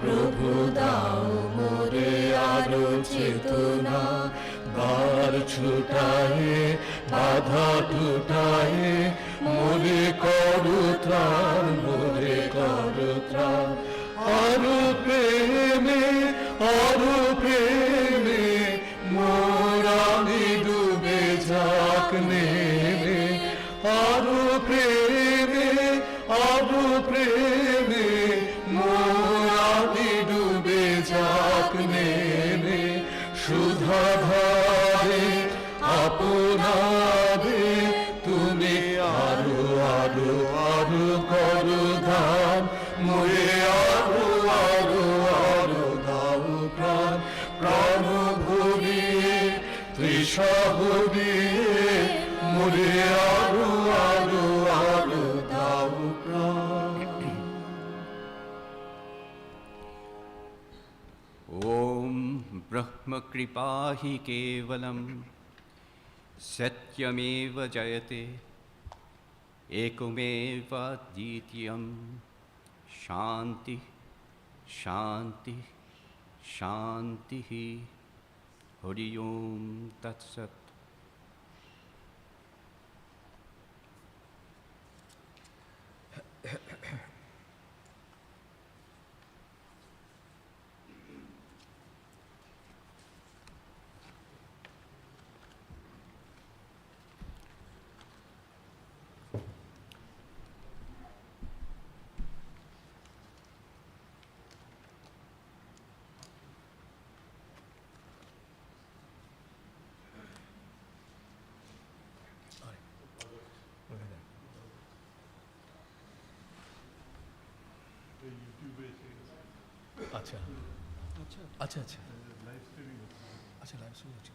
প্রভু দাও মোরে আরো চেতনা দ্বার ছুটায়ে বাধা টুটায়ে মোরে করো ত্রাণ মোরে করো ত্রাণ আরো প্রেমে মোরানি ডুবে যাক নেমে আরো প্রেমে মোরানি ডুবে যাক নেমে সুধা ধারে আপনারে তুমি আরো আরো আরো করো ধাম মোরে আরো আরো আরো দাও প্রাণ প্রাণ ভরে তৃষাহরে মোরে আরো আরো আরো দাও প্রাণ ॐ ब्रह्मकृपा हि केवलं सत्यमेव जयते एकमेवाद्वितीयं शान्तिः शान्तिः शान्तिः हरि ओं तत्सत् আচ্ছা আচ্ছা আচ্ছা আচ্ছা লাইভ স্ট্রিমিং হচ্ছে